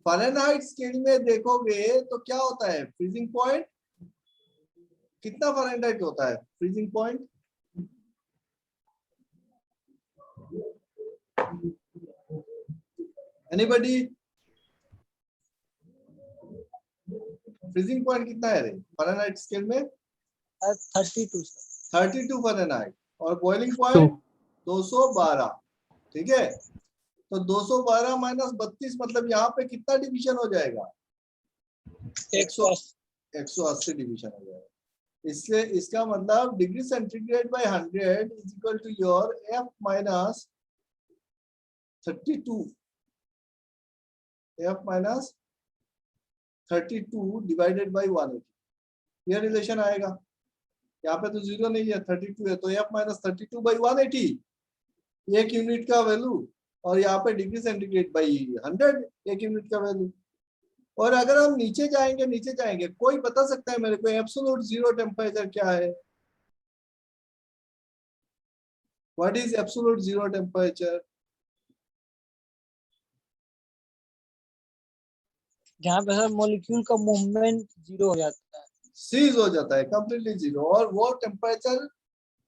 फ़ारेनहाइट स्केल में देखोगे तो क्या होता है? फ्रीजिंग पॉइंट कितना फ़ारेनहाइट होता है? Freezing point anybody? Freezing point कितना है रे फ़ारेनहाइट स्केल में? 32 sir. 32 फ़ारेनहाइट। और बॉइलिंग पॉइंट 212, ठीक है। तो 212 माइनस 32 मतलब यहाँ पे कितना डिवीजन हो जाएगा? 180 डिवीजन हो जाएगा। इसलिए इसका मतलब degree centigrade by 100 is equal to your f minus 32, f minus 32 divided by 180। यह रिलेशन आएगा। यहाँ पे तो 0 नहीं है, 32 है, तो f माइनस 32 बाई 180 एक यूनिट का वैल्यू, और यहाँ पे डिग्री सेंटीग्रेड बाई 100 एक यूनिट का वैल्यू। और अगर हम नीचे जाएंगे, कोई बता सकता है मेरे को एब्सोल्यूट जीरो टेम्परेचर क्या है? What is absolute zero temperature? जहाँ पे सर मॉलिक्यूल का मूवमेंट 0 हो जाता है, सीज हो जाता है, कंप्लीटली जीरो। और वो टेम्परेचर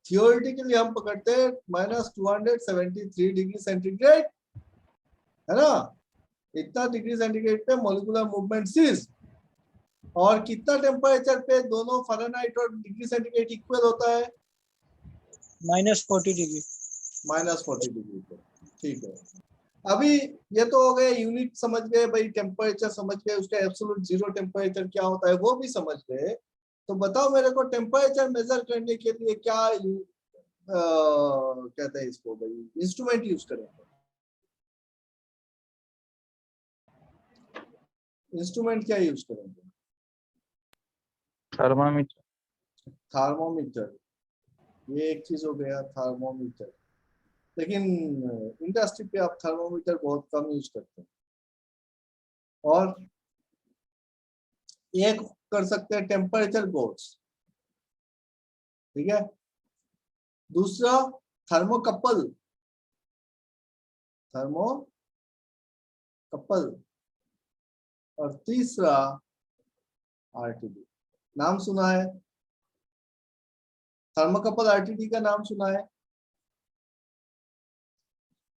थियोरेटिकली हम पकड़ते हैं माइनस 273 डिग्री सेंटीग्रेड, है ना। इतना डिग्री सेंटीग्रेड पे मॉलिक्यूलर मूवमेंट सीज। और कितना टेम्परेचर पे दोनों फ़ारेनहाइट और डिग्री सेंटीग्रेड इक्वल होता है? -40 डिग्री। -40 डिग्री पे, ठीक है। अभी ये तो हो गए यूनिट समझ गए भाई, टेम्परेचर समझ गए, उसका एब्सोल्यूट जीरो टेम्परेचर क्या होता है वो भी समझ गए। तो बताओ मेरे को टेम्परेचर मेजर करने के लिए क्या कहते हैं इसको भाई, इंस्ट्रूमेंट यूज करेंगे? इंस्ट्रूमेंट क्या यूज करेंगे? थर्मामीटर। थर्मोमीटर, ये एक चीज हो गया थर्मोमीटर। लेकिन इंडस्ट्री पे आप थर्मोमीटर बहुत कम यूज करते हैं। और एक कर सकते हैं टेम्परेचर गॉज, ठीक है। दूसरा थर्मोकपल, और तीसरा आरटीडी। नाम सुना है? थर्मोकपल आरटीडी का नाम सुना है?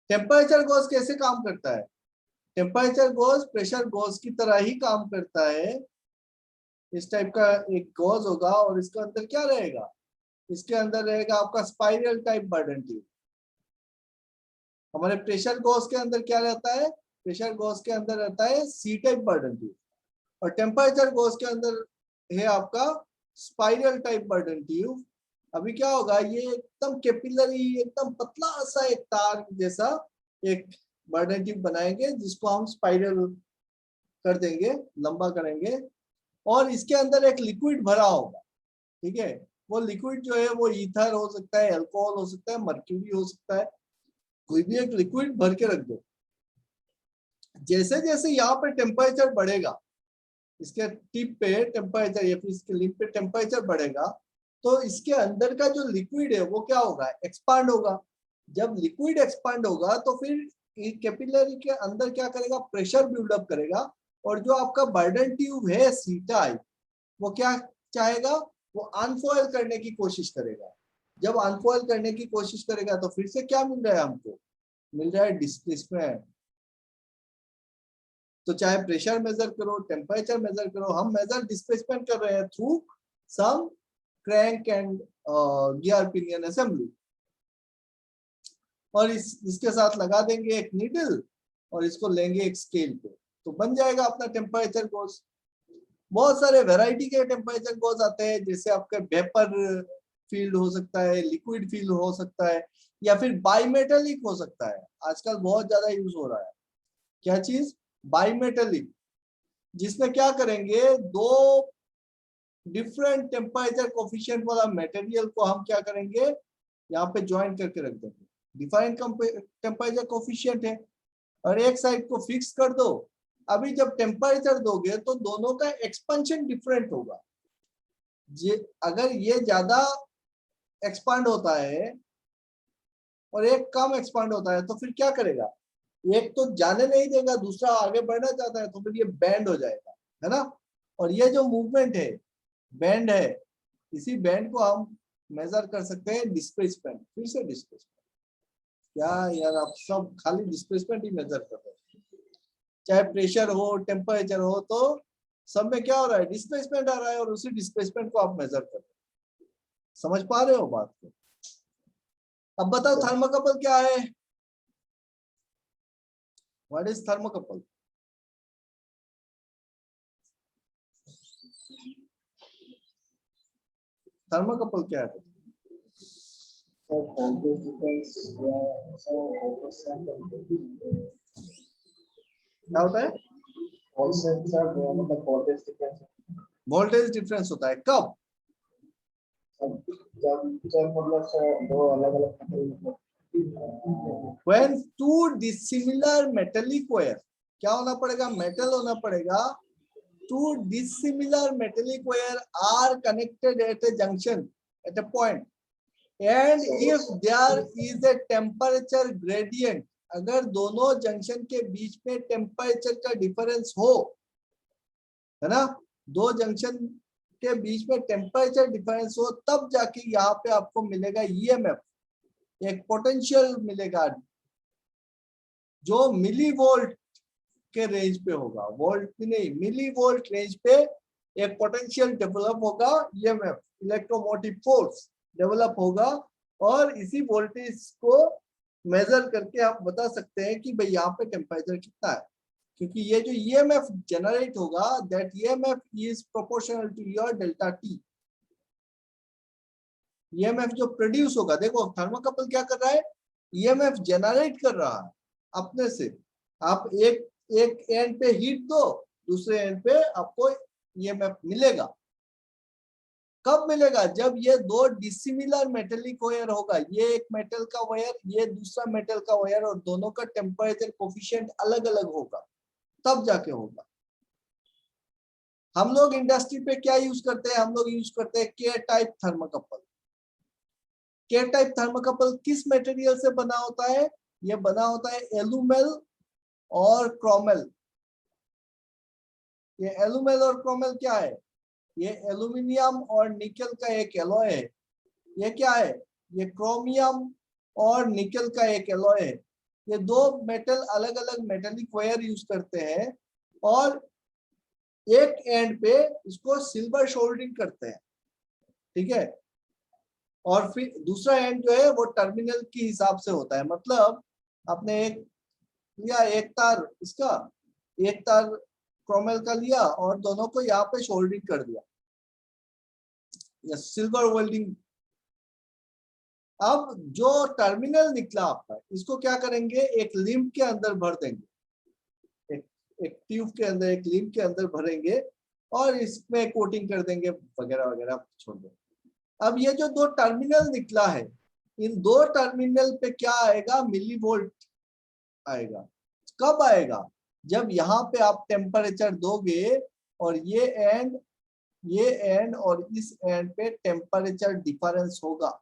टेम्परेचर गॉज कैसे काम करता है? टेम्परेचर गॉज प्रेशर गॉज की तरह ही काम करता है। इस टाइप का एक गॉज होगा और इसके अंदर क्या रहेगा? इसके अंदर रहेगा आपका स्पाइरल टाइप बर्डन ट्यूब। हमारे प्रेशर गॉज के अंदर क्या रहता है? प्रेशर गॉज के अंदर रहता है सी टाइप बर्डन ट्यूब, और टेम्परेचर गॉज के अंदर है आपका स्पाइरल टाइप बर्डन ट्यूब। अभी क्या होगा, ये एकदम कैपिलरी, एकदम पतला सा एक तार जैसा एक बर्डन ट्यूब बनाएंगे, जिसको हम स्पाइरल कर देंगे, लंबा करेंगे, और इसके अंदर एक लिक्विड भरा होगा। ठीक है, वो लिक्विड जो है वो ईथर हो सकता है, अल्कोहल हो सकता है, मर्क्यूरी हो सकता है, कोई भी एक लिक्विड भर के रख दो। जैसे जैसे यहाँ पे टेम्परेचर बढ़ेगा, इसके टिप पे टेम्परेचर या फिर इसके लिप पे टेम्परेचर बढ़ेगा, तो इसके अंदर का जो लिक्विड है वो क्या होगा? एक्सपांड होगा। जब लिक्विड एक्सपांड होगा तो फिर कैपिलरी के अंदर क्या करेगा? प्रेशर बिल्डअप करेगा, और जो आपका बर्डन ट्यूब है सी टाइप, वो क्या चाहेगा? वो अनफॉइल करने की कोशिश करेगा। जब अनफॉइल करने की कोशिश करेगा तो फिर से क्या मिल रहा है हमको? मिल रहा है डिस्प्लेसमेंट। तो चाहे प्रेशर मेजर करो, टेम्परेचर मेजर करो, हम मेजर डिस्प्लेसमेंट कर रहे हैं through some crank and gear pinion assembly. और इसके साथ लगा देंगे एक नीडल और इसको लेंगे एक स्केल पे, तो बन जाएगा अपना टेम्परेचर गॉज। बहुत सारे वैरायटी के टेम्परेचर गॉज आते हैं, जैसे आपका वेपर फील्ड हो सकता है, लिक्विड फील्ड हो सकता है, या फिर बाइमेटेलिक हो सकता है। आजकल बहुत ज्यादा यूज हो रहा है क्या चीज? बाइमेटेलिक, जिसमें क्या करेंगे, दो डिफरेंट टेम्परेचर कोफिशिएंट वाला मटेरियल को हम क्या करेंगे, यहाँ पे ज्वाइन करके रख देंगे। डिफरेंट टेम्परेचर कोफिशिएंट है, और एक साइड को फिक्स कर दो। अभी जब टेम्परेचर दोगे तो दोनों का एक्सपेंशन डिफरेंट होगा। अगर ये ज्यादा एक्सपांड होता है और एक कम एक्सपांड होता है, तो फिर क्या करेगा? एक तो जाने नहीं देगा, दूसरा आगे बढ़ना चाहता है, तो फिर ये बैंड हो जाएगा, है ना। और ये जो मूवमेंट है, बैंड है, इसी बैंड को हम मेजर कर सकते हैं डिस्प्लेसमेंट। फिर से डिस्प्लेसमेंट, क्या यार आप सब खाली डिस्प्लेसमेंट ही मेजर कर रहे हैं। चाहे प्रेशर हो, टेम्परेचर हो, तो सब में क्या हो रहा है? डिस्प्लेसमेंट आ रहा है, और उसी डिस्प्लेसमेंट को आप मेजर कर रहे हैं। समझ पा रहे हो बात को? अब बताओ थर्मोकपल क्या है? What is thermocouple? थर्मोकपल क्या है? क्या होता है? वोल्टेज डिफरेंस होता है। कब? When two dissimilar metallic wire, क्या होना पड़ेगा? मेटल होना पड़ेगा। Two dissimilar metallic wire are connected at a junction, at a point, and if there is a temperature gradient, अगर दोनों जंक्शन के बीच में टेम्परेचर का डिफरेंस हो, है ना, दो जंक्शन के बीच में टेम्परेचर डिफरेंस हो, तब जाके यहाँ पे आपको मिलेगा ईएमएफ, एक पोटेंशियल मिलेगा जो मिली वोल्ट के रेंज पे होगा। वोल्ट भी नहीं, मिली वोल्ट रेंज पे एक पोटेंशियल डेवलप होगा, ईएमएफ, इलेक्ट्रोमोटिव फोर्स डेवलप होगा, और इसी वोल्टेज को मेजर करके आप बता सकते हैं कि भाई यहाँ पे टेम्परेचर कितना है। क्योंकि ये जो ईएमएफ जनरेट होगा, that EMF is proportional to your delta T. EMF जो प्रोड्यूस होगा, देखो थर्मोकपल क्या कर रहा है? ईएमएफ जनरेट कर रहा है अपने से। आप एक एंड पे हीट दो, दूसरे एंड पे आपको ईएमएफ मिलेगा। कब मिलेगा? जब ये दो डिसिमिलर मेटेलिक वायर होगा, ये एक मेटल का वायर, ये दूसरा मेटल का वायर, और दोनों का टेम्परेचर कोफिशिएंट अलग अलग होगा, तब जाके होगा। हम लोग इंडस्ट्री पे क्या यूज करते हैं? हम लोग यूज करते हैं के टाइप थर्मोकपल। के टाइप थर्मोकपल किस मटेरियल से बना होता है? ये बना होता है एलुमेल और क्रोमेल। ये एलुमेल और क्रोमेल क्या है? ये एल्यूमिनियम और निकल का एक एलॉय है। ये क्या है? ये क्रोमियम और निकल का एक एलॉय है। ये दो मेटल अलग अलग मेटेलिक वायर यूज करते हैं और एक एंड पे इसको सिल्वर सोल्डरिंग करते हैं, ठीक है। और फिर दूसरा एंड जो है वो टर्मिनल के हिसाब से होता है, मतलब आपने एक लिया एक तार इसका, एक तार क्रोमेल का लिया और दोनों को यहाँ पे सोल्डरिंग कर दिया, या सिल्वर वेल्डिंग। अब जो टर्मिनल निकला आपका, इसको क्या करेंगे, एक लिम्ब के अंदर भर देंगे, एक ट्यूब के अंदर, एक लिम्ब के अंदर भरेंगे और इसमें कोटिंग कर देंगे वगैरह वगैरह, छोड़ देंगे। अब ये जो दो टर्मिनल निकला है, इन दो टर्मिनल पे क्या आएगा, मिली वोल्ट आएगा। कब आएगा, जब यहाँ पे आप टेम्परेचर दोगे और ये एंड और इस एंड पे टेम्परेचर डिफरेंस होगा।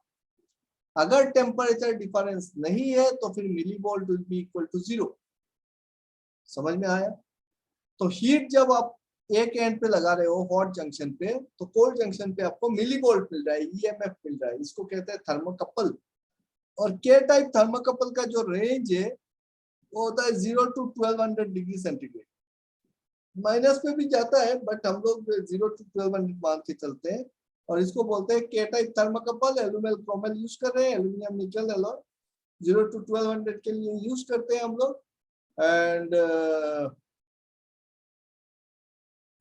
अगर टेम्परेचर डिफरेंस नहीं है तो फिर millivolt will be equal to 0। समझ में आया? तो हीट जब आप एक एंड पे लगा रहे हो हॉट जंक्शन पे, तो कोल्ड जंक्शन पे आपको मिली वोल्ट मिल रहा है, ईएमएफ मिल रहा है। इसको कहते हैं थर्मोकपल। और के टाइप थर्मोकपल का जो रेंज है वो होता है 0 to 1200 डिग्री सेंटीग्रेड। माइनस पे भी जाता है बट हम लोग 0 to 1200 मान के चलते हैं, और इसको बोलते हैं के टाइप थर्मोकपल। एल्यूमिनियम क्रोमेल यूज कर रहे हैं, एल्यूमिनियम निकल एलॉय 0 to 1200 के लिए यूज करते हैं हम लोग। एंड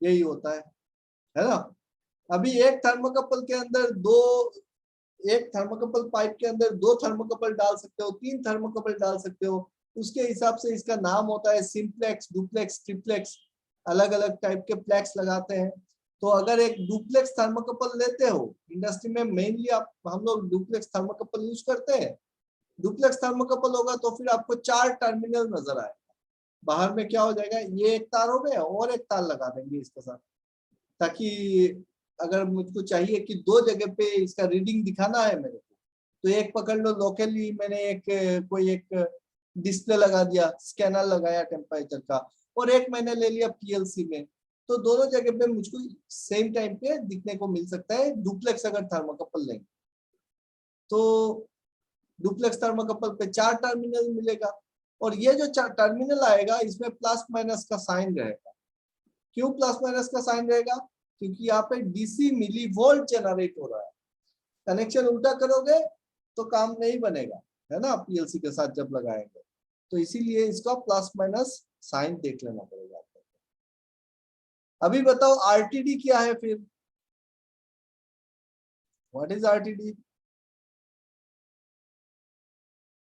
यही होता है ना। अभी एक थर्मोकपल के अंदर एक थर्मोकपल पाइप के अंदर 2 थर्मोकपल डाल सकते हो, 3 थर्मोकपल डाल सकते हो। उसके हिसाब से इसका नाम होता है सिंप्लेक्स, डुप्लेक्स, ट्रिप्लेक्स, अलग अलग टाइप के प्लेक्स लगाते हैं। तो अगर एक डुप्लेक्स थर्मोकपल लेते हो, इंडस्ट्री में मेनली हम लोग डुप्लेक्स थर्मोकपल यूज करते हैं। डुप्लेक्स थर्मोकपल होगा तो फिर आपको 4 टर्मिनल नजर आएगा। बाहर में क्या हो जाएगा, ये एक तार हो गया और एक तार लगा देंगे इसके साथ, ताकि अगर मुझको चाहिए कि 2 जगह पे इसका रीडिंग दिखाना है मेरे को, तो एक पकड़ लो लोकली, मैंने कोई एक डिस्प्ले लगा दिया, स्कैनर लगाया टेम्परेचर का, और एक मैंने ले लिया पीएलसी में, तो दोनों जगह पे मुझको सेम टाइम पे दिखने को मिल सकता है। डुप्लेक्स अगर थर्मोकपल लेंगे तो डुप्लेक्स थर्मोकपल पे 4 टर्मिनल मिलेगा, और ये जो टर्मिनल आएगा इसमें प्लस माइनस का साइन रहेगा। क्यों प्लस माइनस का साइन रहेगा, क्योंकि यहाँ पे डीसी मिली वोल्ट जनरेट हो रहा है। कनेक्शन उल्टा करोगे तो काम नहीं बनेगा, है ना, पीएलसी के साथ जब लगाएंगे, तो इसीलिए इसका प्लस माइनस साइन देख लेना पड़ेगा। अभी बताओ आरटीडी क्या है फिर, व्हाट इज आरटीडी?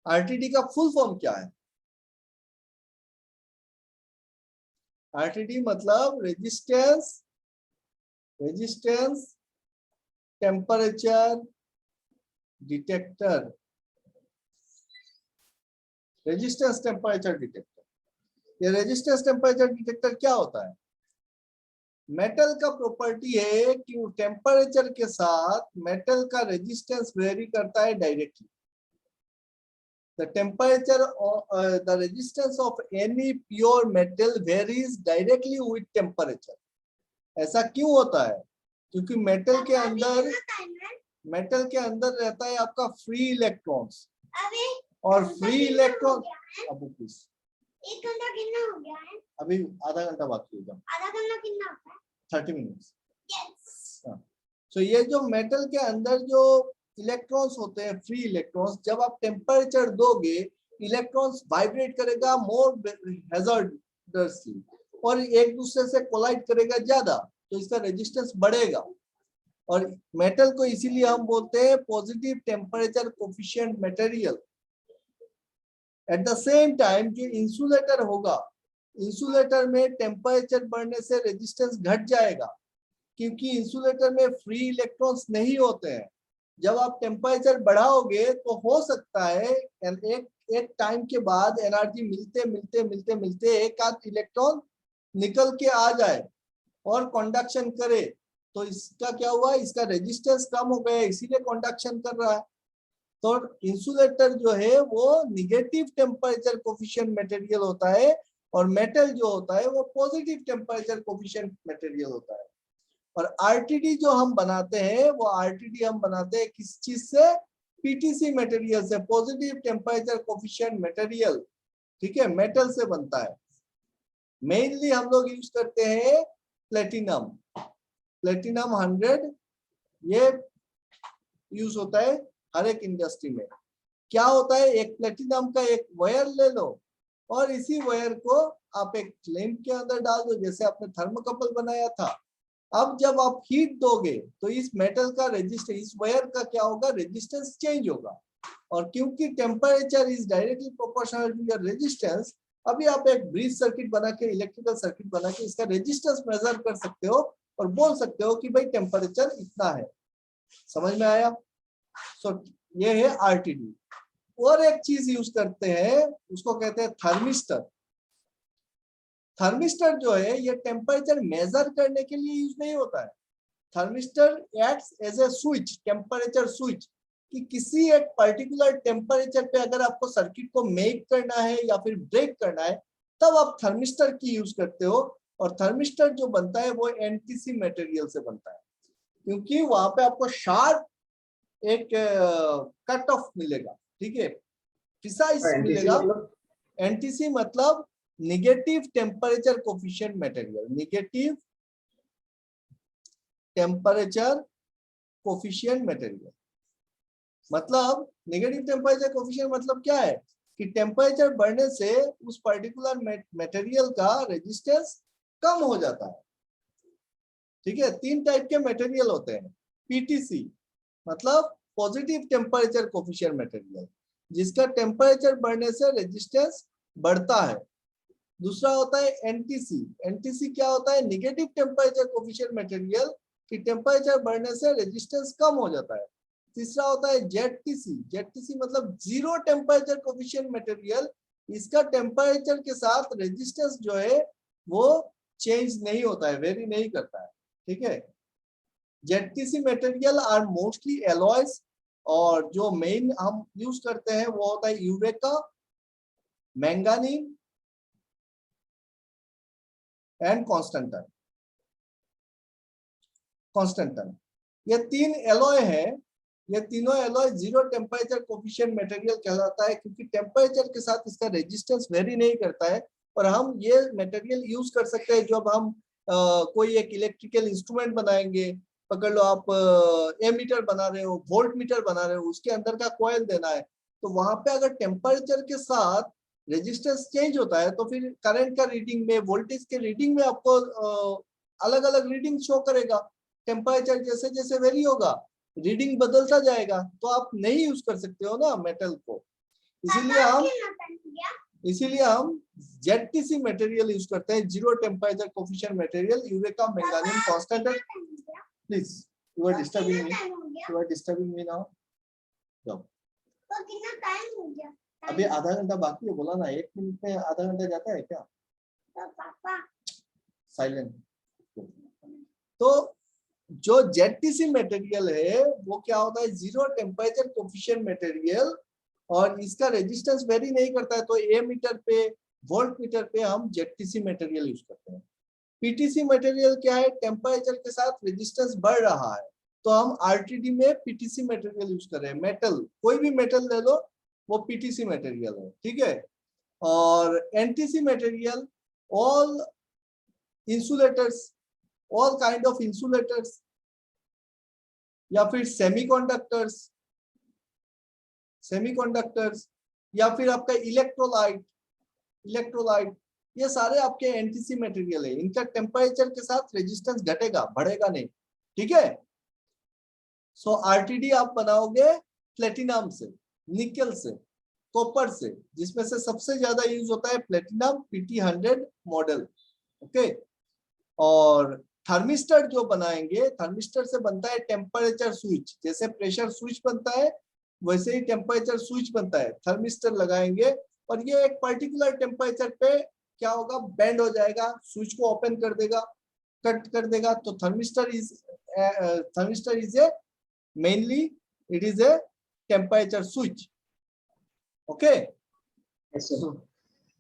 आरटीडी का फुल फॉर्म क्या है? आरटीडी मतलब resistance temperature detector. Resistance temperature detector, ये रेजिस्टेंस टेम्परेचर डिटेक्टर क्या होता है? मेटल का प्रॉपर्टी है कि टेम्परेचर के साथ मेटल का रेजिस्टेंस वेरी करता है directly. The temperature or the resistance of any pure metal varies directly with temperature. ऐसा क्यों होता है? क्योंकि मेटल के अंदर रहता है आपका फ्री इलेक्ट्रॉन्स, और फ्री इलेक्ट्रॉन एक घंटा कितना हो गया है? अभी आधा घंटा बाकी है, आधा घंटा कितना होता है? 30 मिनट्स। Yes. तो ये जो मेटल के अंदर जो इलेक्ट्रॉन्स होते हैं, फ्री इलेक्ट्रॉन्स, जब आप टेम्परेचर दोगे इलेक्ट्रॉन्स वाइब्रेट करेगा मोर हैजार्डसली, और एक दूसरे से कोलाइड करेगा ज्यादा, तो इसका रेजिस्टेंस बढ़ेगा। और मेटल को इसीलिए हम बोलते हैं positive temperature coefficient material. At the same time जो इंसुलेटर होगा, इंसुलेटर में टेम्परेचर बढ़ने से रेजिस्टेंस घट जाएगा, क्योंकि इंसुलेटर में फ्री इलेक्ट्रॉन्स नहीं होते हैं। जब आप टेम्परेचर बढ़ाओगे तो हो सकता है एक टाइम के बाद एनर्जी मिलते एक आध इलेक्ट्रॉन निकल के आ जाए और कंडक्शन करे, तो इसका क्या हुआ, इसका रेजिस्टेंस कम हो गया, इसीलिए कंडक्शन कर रहा है। तो इंसुलेटर जो है वो निगेटिव टेम्परेचर कोफिशिएंट मटेरियल होता है, और मेटल जो होता है वो पॉजिटिव टेम्परेचर कोफिशिएंट मटेरियल होता है। और आरटीडी जो हम बनाते हैं, वो आरटीडी हम बनाते हैं किस चीज से? पीटीसी मटेरियल से, पॉजिटिव टेम्परेचर कोफिशिएंट मटेरियल। ठीक है, मेटल से बनता है। मेनली हम लोग यूज करते हैं प्लेटिनम, प्लेटिनम 100, ये यूज होता है हर एक इंडस्ट्री में। क्या होता है, एक प्लेटिनम का एक वायर ले लो और इसी वायर को आप एक लैंप के अंदर डाल दो, जैसे आपने थर्मोकपल बनाया था। अब जब आप हीट दोगे तो इस मेटल का रेजिस्टेंस, इस वायर का क्या होगा, रेजिस्टेंस चेंज होगा। और क्योंकि temperature is directly proportional to your resistance, अभी आप एक ब्रिज सर्किट बना के, इलेक्ट्रिकल सर्किट बना के इसका रेजिस्टेंस मेजर कर सकते हो और बोल सकते हो कि भाई टेम्परेचर इतना है। समझ में आया? सो ये है आरटीडी। और एक चीज यूज करते हैं, उसको कहते हैं थर्मिस्टर। थर्मिस्टर जो है ये टेम्परेचर मेजर करने के लिए यूज नहीं होता है। Thermistor acts as a switch, temperature switch, कि किसी एक पर्टिकुलर टेम्परेचर पे अगर आपको सर्किट को मेक करना है या फिर ब्रेक करना है, तब आप थर्मिस्टर की यूज करते हो। और थर्मिस्टर जो बनता है वो एनटीसी मटेरियल से बनता है, क्योंकि वहां पे आपको शार्प एक कट ऑफ मिलेगा, ठीक है, प्रिसाइज मिलेगा। एनटीसी मतलब negative temperature coefficient material, negative temperature coefficient material. मतलब नेगेटिव टेम्परेचर कोफिशिएंट मतलब क्या है कि टेम्परेचर बढ़ने से उस पर्टिकुलर मटेरियल का रेजिस्टेंस कम हो जाता है। ठीक है, 3 टाइप के मटेरियल होते हैं। पीटीसी मतलब पॉजिटिव टेम्परेचर कोफिशिएंट मटेरियल, जिसका टेम्परेचर बढ़ने से रेजिस्टेंस बढ़ता है। दूसरा होता है एनटीसी। एनटीसी क्या होता है, नेगेटिव टेम्परेचर कोफिशिएंट मटेरियल कि टेम्परेचर बढ़ने से रेजिस्टेंस कम हो जाता है। तीसरा होता है जेडटीसी। जेडटीसी मतलब जीरो टेम्परेचर कोफिशिएंट मटेरियल, इसका टेम्परेचर के साथ रेजिस्टेंस जो है वो चेंज नहीं होता है, वेरी नहीं करता है। ठीक है, जेडटीसी मटेरियल आर मोस्टली एलॉयज, और जो मेन हम यूज करते हैं वो होता है eureka, manganese and constantan. Constantan ये 3 एलॉय है। ये तीनों alloy zero temperature coefficient material कहलाता है, क्योंकि टेम्परेचर के साथ इसका रेजिस्टेंस वेरी नहीं करता है। और हम ये मटेरियल यूज कर सकते हैं जब हम कोई एक इलेक्ट्रिकल इंस्ट्रूमेंट बनाएंगे। पकड़ लो आप एमीटर बना रहे हो, वोल्ट मीटर बना रहे हो, उसके अंदर का कॉइल देना है, तो वहां पे अगर टेम्परेचर के साथ रेजिस्टेंस चेंज होता है तो फिर करंट का रीडिंग में, वोल्टेज के रीडिंग में आपको अलग अलग रीडिंग शो करेगा। टेम्परेचर जैसे जैसे वेरी होगा रीडिंग बदलता जाएगा, तो आप नहीं यूज कर सकते हो ना मेटल को। इसीलिए हम जेडटीसी मटेरियल यूज करते हैं, zero temperature coefficient material, eureka, manganese, constantan. Please you are disturbing me, you are disturbing me now. जाओ, तो कितना टाइम हो गया? अभी आधा घंटा बाकी है, बोला ना 1 मिनट में आधा घंटा जाता है क्या? तो पापा साइलेंट। तो जो जेडटीसी मटेरियल है वो क्या होता है, जीरो टेम्परेचर कोफिशिएंट मटेरियल, और इसका रेजिस्टेंस वेरी नहीं करता है। तो ए मीटर पे, वोल्ट मीटर पे हम जेडटीसी मटेरियल यूज करते हैं। पीटीसी मटेरियल क्या है, टेम्परेचर के साथ रेजिस्टेंस बढ़ रहा है, तो हम आरटीडी में पीटीसी मटेरियल यूज कर रहे हैं। मेटल, कोई भी मेटल ले लो वो पीटीसी मटेरियल है। ठीक है, और NTC material all insulators, all kind of insulators, या फिर सेमीकंडक्टर्स, या फिर आपका इलेक्ट्रोलाइट, ये सारे आपके एनटीसी मटेरियल है। इनका टेम्परेचर के साथ रेजिस्टेंस घटेगा, बढ़ेगा नहीं। ठीक है, सो आरटीडी आप बनाओगे प्लेटिनम से, निकल से, कॉपर से, जिसमें से सबसे ज्यादा यूज होता है प्लेटिनम PT100 मॉडल। ओके, और थर्मिस्टर जो बनाएंगे, थर्मिस्टर से बनता है टेम्परेचर स्विच। जैसे प्रेशर स्विच बनता है वैसे ही टेम्परेचर स्विच बनता है। थर्मिस्टर लगाएंगे और ये एक पर्टिकुलर टेम्परेचर पे क्या होगा, बेंड हो जाएगा, स्विच को ओपन कर देगा, कट कर देगा। तो thermistor is a mainly it is a temperature switch. Okay,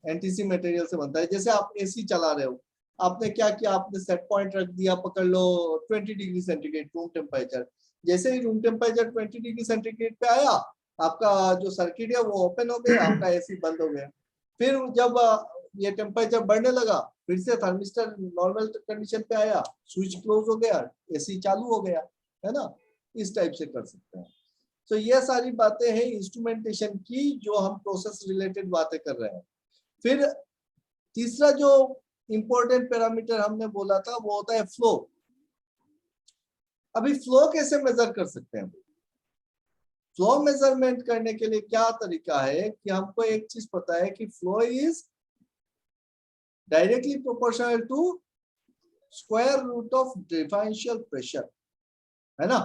NTC material से बनता है। जैसे आप एसी चला रहे हो, आपने क्या किया, आपने सेट पॉइंट रख दिया, पकड़ लो 20 डिग्री सेंटीग्रेड रूम टेम्परेचर। जैसे ही रूम टेम्परेचर 20 डिग्री सेंटीग्रेड पे आया, आपका जो सर्किट है वो ओपन हो गया, आपका एसी बंद हो गया। फिर जब ये टेम्परेचर बढ़ने लगा, फिर से थर्मिस्टर नॉर्मल कंडीशन पे आया, स्विच क्लोज हो गया, एसी चालू हो गया, है ना। इस टाइप से कर सकते हैं। तो ये सारी बातें हैं इंस्ट्रूमेंटेशन की, जो हम प्रोसेस रिलेटेड बातें कर रहे हैं। फिर तीसरा जो इंपॉर्टेंट पैरामीटर हमने बोला था वो होता है फ्लो। अभी फ्लो कैसे मेजर कर सकते हैं? फ्लो मेजरमेंट करने के लिए क्या तरीका है कि हमको एक चीज पता है कि flow is directly proportional to square root of differential pressure, है ना।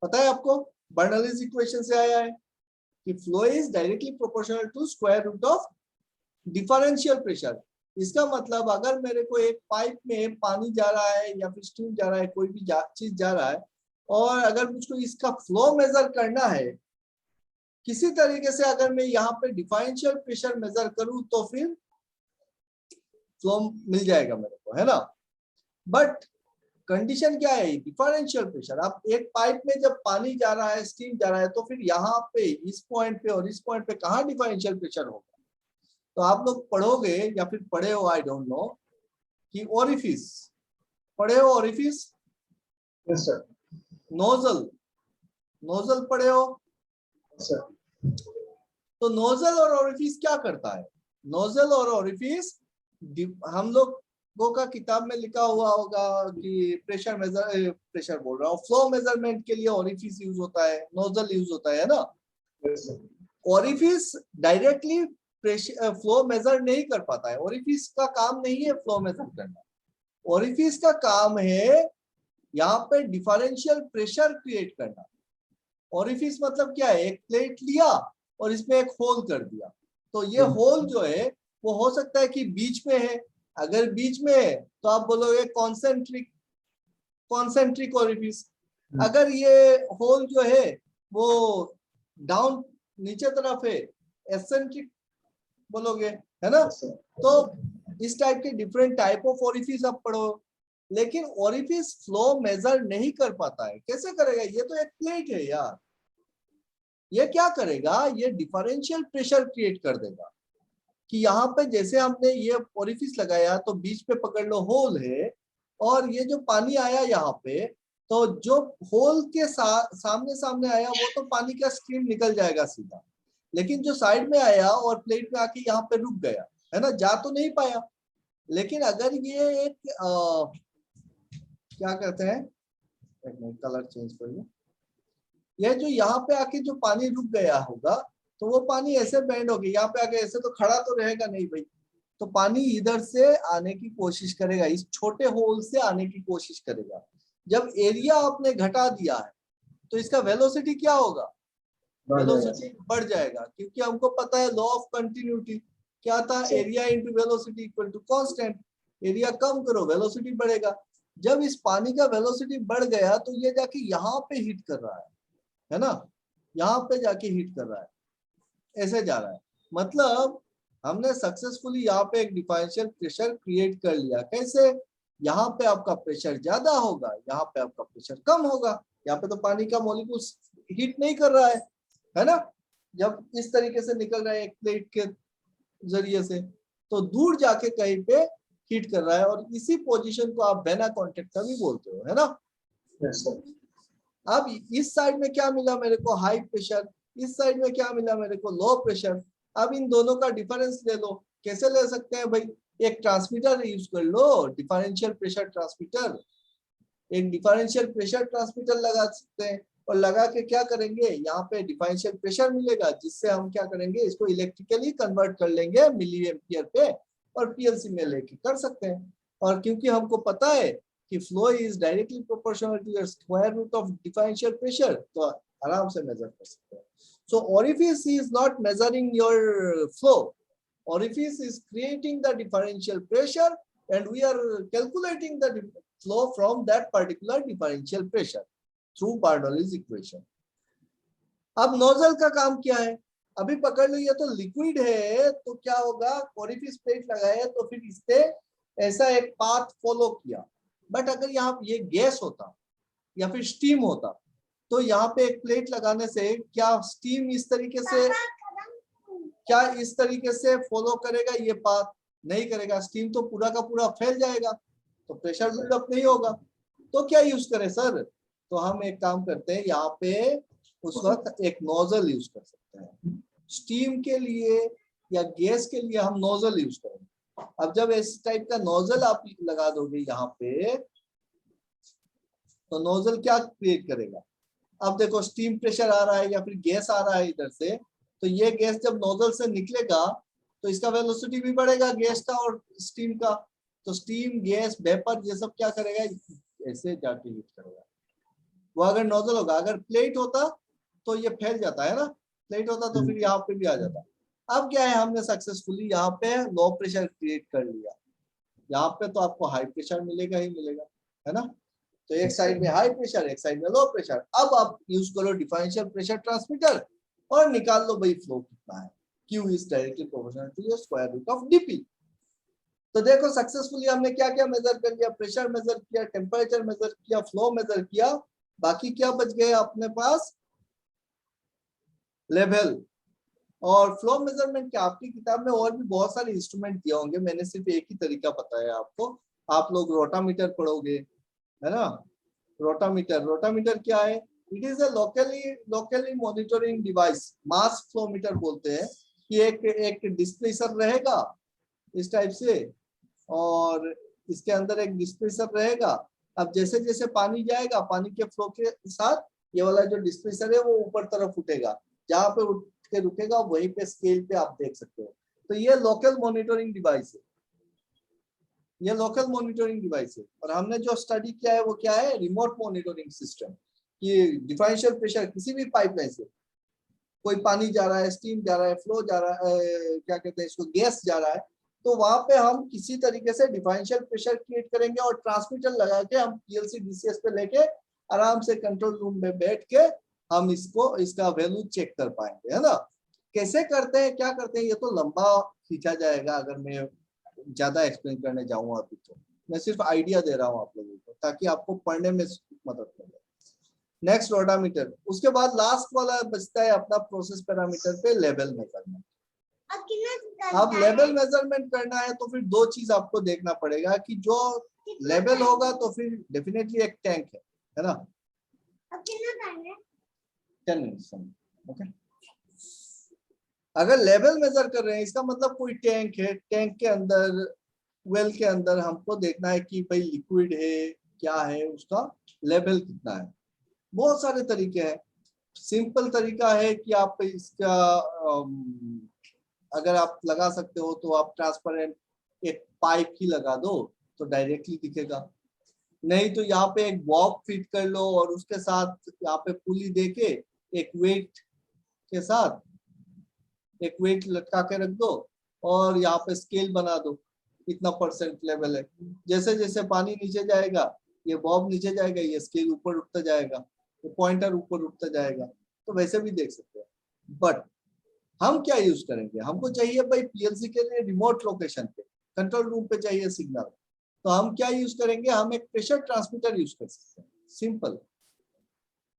पता है आपको, बर्नौलीज इक्वेशन से आया है कि flow is directly proportional to square root of differential pressure. इसका मतलब अगर मेरे को एक पाइप में पानी जा रहा है या फिर स्टीम जा रहा है, कोई भी चीज जा रहा है, और अगर मुझको इसका फ्लो मेजर करना है किसी तरीके से, अगर मैं यहाँ पे डिफरेंशियल प्रेशर मेजर करूं तो फिर फ्लो मिल जाएगा मेरे को, है ना। बट कंडीशन क्या है? Differential pressure. अब एक पाइप में जब पानी जा रहा है, स्टीम जा रहा है, तो फिर यहाँ पे इस पॉइंट पे और इस पॉइंट पे कहाँ डिफरेंशियल प्रेशर होगा? तो आप लोग पढ़ोगे या फिर पढ़े हो, आई डोंट नो, कि ओरिफिस पढ़े हो? Orifice, yes sir. Nozzle, nozzle पढ़े हो सर। तो नोजल और ओरिफिस क्या करता है? नोजल और ओरिफिस, हम लोगों का किताब में लिखा हुआ होगा कि प्रेशर बोल रहा हूँ, फ्लो मेजरमेंट के लिए ओरिफिस यूज होता है, नोजल यूज होता है ना। ओरिफिस डायरेक्टली फ्लो मेजर नहीं कर पाता है। ओरिफिस का काम नहीं है फ्लो मेजर करना। ओरिफिस का काम है यहाँ पे डिफरेंशियल प्रेशर क्रिएट करना। ओरिफिस मतलब क्या है? एक प्लेट लिया और इसमें एक होल कर दिया, तो ये होल जो है वो हो सकता है कि बीच में है। अगर बीच में है तो आप बोलोगे कॉन्सेंट्रिक ओरिफिस। अगर ये होल जो है वो डाउन नीचे तरफ है, एसेंट्रिक बोलोगे, है ना। तो इस टाइप के डिफरेंट टाइप ऑफ ओरिफिस आप पढ़ो, लेकिन ओरिफिस फ्लो मेजर नहीं कर पाता है। कैसे करेगा? ये तो एक प्लेट है यार, ये क्या करेगा? ये डिफरेंशियल प्रेशर क्रिएट कर देगा कि यहाँ पे जैसे हमने ये ओरिफिस लगाया तो बीच पे पकड़ लो होल है, और ये जो पानी आया यहाँ पे, तो जो होल के सामने सामने आया वो तो पानी का स्ट्रीम निकल जाएगा सीधा, लेकिन जो साइड में आया और प्लेट में आके यहाँ पे रुक गया, है ना, जा तो नहीं पाया। लेकिन अगर ये एक क्या कहते हैं, एक मिनट कलर चेंज करिए, यह जो यहाँ पे आके जो पानी रुक गया होगा, तो वो पानी ऐसे बेंड हो गया, यहाँ पे आके ऐसे तो खड़ा तो रहेगा नहीं भाई, तो पानी इधर से आने की कोशिश करेगा, इस छोटे होल से आने की कोशिश करेगा। जब एरिया आपने घटा दिया है तो इसका वेलोसिटी क्या होगा? वेलोसिटी बढ़ जाएगा, क्योंकि हमको पता है लॉ ऑफ कंटिन्यूटी क्या था, area into velocity equal to constant. Area कम करो वेलोसिटी बढ़ेगा। जब इस पानी का वेलोसिटी बढ़ गया तो ये जाके यहाँ पे हिट कर रहा है ना, यहाँ पे जाके हिट कर रहा है, ऐसे जा रहा है। मतलब हमने सक्सेसफुली यहाँ पे एक डिफरेंशियल प्रेशर क्रिएट कर लिया। कैसे? यहाँ पे आपका प्रेशर ज्यादा होगा, यहाँ पे आपका प्रेशर कम होगा। यहाँ पे तो पानी का मॉलिक्यूल हीट नहीं कर रहा है ना, जब इस तरीके से निकल रहा है एक प्लेट के जरिए से, तो दूर जाके कहीं पे हीट कर रहा है, और इसी पोजीशन को आप बेना कॉन्टेक्ट का भी बोलते हो, है ना। अब इस साइड में क्या मिला मेरे को? High pressure. इस साइड में क्या मिला मेरे को? Low pressure. अब इन दोनों का डिफरेंस ले लो। कैसे ले सकते हैं भाई? एक ट्रांसमीटर यूज कर लो, डिफरेंशियल प्रेशर ट्रांसमीटर। एक डिफरेंशियल प्रेशर ट्रांसमीटर लगा सकते हैं, और लगा के क्या करेंगे, यहाँ पे डिफरेंशियल प्रेशर मिलेगा, जिससे हम क्या करेंगे, इसको इलेक्ट्रिकली कन्वर्ट कर लेंगे मिली एम्पियर पे, और पीएलसी में लेके कर सकते हैं। और क्योंकि हमको पता है कि flow is directly proportional to the square root of differential pressure, तो आराम से मेजर कर सकते हैं। So orifice is not measuring your flow. Orifice is creating the differential pressure, and we are calculating the flow from that particular differential pressure through Bernoulli's equation. अब nozzle का काम क्या है? अभी पकड़ लो, ये तो लिक्विड है, तो क्या होगा, ओरिफिस प्लेट लगाए तो फिर इससे ऐसा एक पाथ फॉलो किया। बट अगर यहाँ ये गैस होता या फिर स्टीम होता, तो यहाँ पे एक प्लेट लगाने से क्या स्टीम इस तरीके से क्या इस तरीके से फॉलो करेगा ये पाथ? नहीं करेगा, स्टीम तो पूरा का पूरा फैल जाएगा, तो प्रेशर बिल्डअप नहीं होगा। तो क्या यूज करें सर? तो हम एक काम करते हैं, यहाँ पे उस वक्त एक नोजल यूज कर सकते हैं। स्टीम के लिए या गैस के लिए हम नोजल यूज करेंगे। अब जब इस टाइप का नोजल आप लगा दोगे यहाँ पे, तो नोजल क्या क्रिएट करेगा? अब देखो स्टीम प्रेशर आ रहा है या फिर गैस आ रहा है इधर से, तो ये गैस जब नोजल से निकलेगा तो इसका वेलोसिटी भी बढ़ेगा, गैस का और स्टीम का। तो स्टीम, गैस, वेपर ये सब क्या करेगा? ऐसे जाके हीट करेगा। वो अगर नोजल होगा, अगर प्लेट होता तो ये फैल जाता है ना, प्लेट होता तो फिर यहाँ पे भी आ जाता। अब क्या है, हमने सक्सेसफुली यहाँ पे लो प्रेशर क्रिएट कर लिया। यहाँ पे तो आपको हाई प्रेशर मिलेगा ही मिलेगा, है ना। तो एक साइड में हाई प्रेशर, एक साइड में लो प्रेशर। अब आप यूज करो डिफरेंशियल प्रेशर ट्रांसमीटर और निकाल लो भाई फ्लो कितना है। Q is directly proportional to the square root of dP। तो देखो सक्सेसफुली हमने क्या क्या मेजर कर लिया, प्रेशर मेजर किया, टेम्परेचर मेजर किया, फ्लो मेजर किया। बाकी क्या बच गए अपने पास? लेवल और फ्लो मेजरमेंट के। आपकी किताब में और भी बहुत सारे इंस्ट्रूमेंट दिए होंगे, मैंने सिर्फ एक ही तरीका बताया आपको। आप लोग रोटामीटर पढ़ोगे, है ना। रोटामीटर क्या है? It is a locally monitoring device, mass flowmeter बोलते हैं। कि एक डिस्प्लेसर रहेगा इस टाइप से, और इसके अंदर एक डिस्प्लेसर रहेगा। अब जैसे जैसे पानी जाएगा, पानी के फ्लो के साथ ये वाला जो डिस्प्लेसर है वो ऊपर तरफ उठेगा, जहां पे उठ के रुकेगा वहीं पे स्केल पे आप देख सकते हो। तो ये लोकल मॉनिटरिंग डिवाइस है, ये लोकल मॉनिटरिंग डिवाइस है। और हमने जो स्टडी किया है वो क्या है? Remote monitoring system. कि डिफरेंशियल प्रेशर किसी भी पाइपलाइन से, कोई पानी जा रहा है, स्टीम जा रहा है, फ्लो जा रहा है, क्या कहते हैं इसको, गैस जा रहा है, तो वहां पे हम किसी तरीके से डिफरेंशियल प्रेशर क्रिएट करेंगे और ट्रांसमीटर लगा के हम पीएलसी डीसीएस पे लेके आराम से कंट्रोल रूम में बैठ के हम इसका वैल्यू चेक कर पाएंगे, है ना। कैसे करते हैं, क्या करते हैं, ये तो लंबा खींचा जाएगा अगर मैं ज्यादा एक्सप्लेन करने जाऊंगा अभी। तो मैं सिर्फ आइडिया दे रहा हूँ आप लोगों को, ताकि आपको पढ़ने में मदद मिले। Next rotameter. उसके बाद लास्ट वाला बचता है अपना प्रोसेस पैरामीटर पे लेवल मेजरमेंट। अब लेवल मेजरमेंट करना है तो फिर दो चीज आपको देखना पड़ेगा कि जो लेवल होगा तो फिर डेफिनेटली एक टैंक है ना। 10 मिनट्स। ओके, अगर लेवल मेजर कर रहे हैं इसका मतलब कोई टैंक है, टैंक के अंदर, वेल के अंदर हमको देखना है कि भाई लिक्विड है क्या है, उसका लेवल कितना है। बहुत सारे तरीके हैं। सिंपल तरीका है कि आप इसका अगर आप लगा सकते हो तो आप ट्रांसपेरेंट एक पाइप ही लगा दो तो डायरेक्टली दिखेगा। नहीं तो यहाँ पे एक बॉब फिट कर लो और उसके साथ यहाँ पे पुली देके एक वेट के साथ एक वेट लटका के रख दो और यहाँ पे स्केल बना दो, इतना परसेंट लेवल है। जैसे जैसे पानी नीचे जाएगा ये बॉब नीचे जाएगा, ये स्केल ऊपर उठता जाएगा, ये पॉइंटर ऊपर उठता जाएगा। तो वैसे भी देख सकते हैं। बट हम क्या यूज करेंगे, हमको चाहिए भाई पीएलसी के लिए रिमोट लोकेशन पे, कंट्रोल रूम पे चाहिए सिग्नल। तो हम क्या यूज करेंगे, हम एक प्रेशर ट्रांसमीटर यूज कर सकते हैं। सिंपल,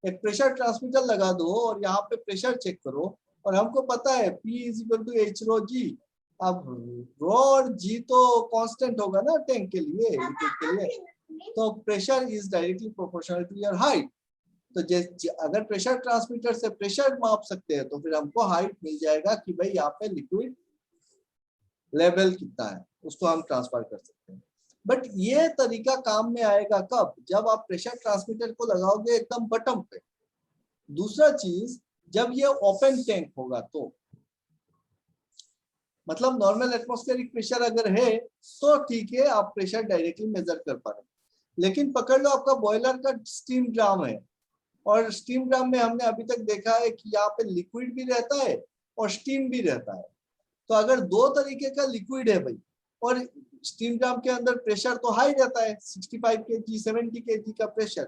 एक प्रेशर ट्रांसमीटर लगा दो और यहाँ पे प्रेशर चेक करो। और हमको पता है P = H rho G। अब रो और जी तो कांस्टेंट होगा ना टैंक के लिए, लिक्विड के लिए। तो pressure is directly proportional to your height. तो अगर प्रेशर ट्रांसमीटर से प्रेशर माप सकते हैं तो फिर हमको हाइट मिल जाएगा कि भाई यहाँ पे लिक्विड लेवल कितना है, उसको हम ट्रांसफर कर सकते हैं। बट ये तरीका काम में आएगा कब, जब आप प्रेशर ट्रांसमीटर को लगाओगे एकदम बटन पे। दूसरा चीज, जब ये ओपन टैंक होगा तो, मतलब नॉर्मल एटमॉस्फेरिक प्रेशर अगर है तो ठीक है, आप प्रेशर डायरेक्टली मेजर कर पा रहे हैं। लेकिन पकड़ लो आपका बॉयलर का स्टीम ड्राम है और स्टीम ड्राम में हमने अभी तक देखा है कि यहाँ पे लिक्विड भी रहता है और स्टीम भी रहता है। तो अगर दो तरीके का लिक्विड है भाई और स्टीम ड्राम के अंदर प्रेशर तो हाई रहता है, 65 kg 70 kg का प्रेशर,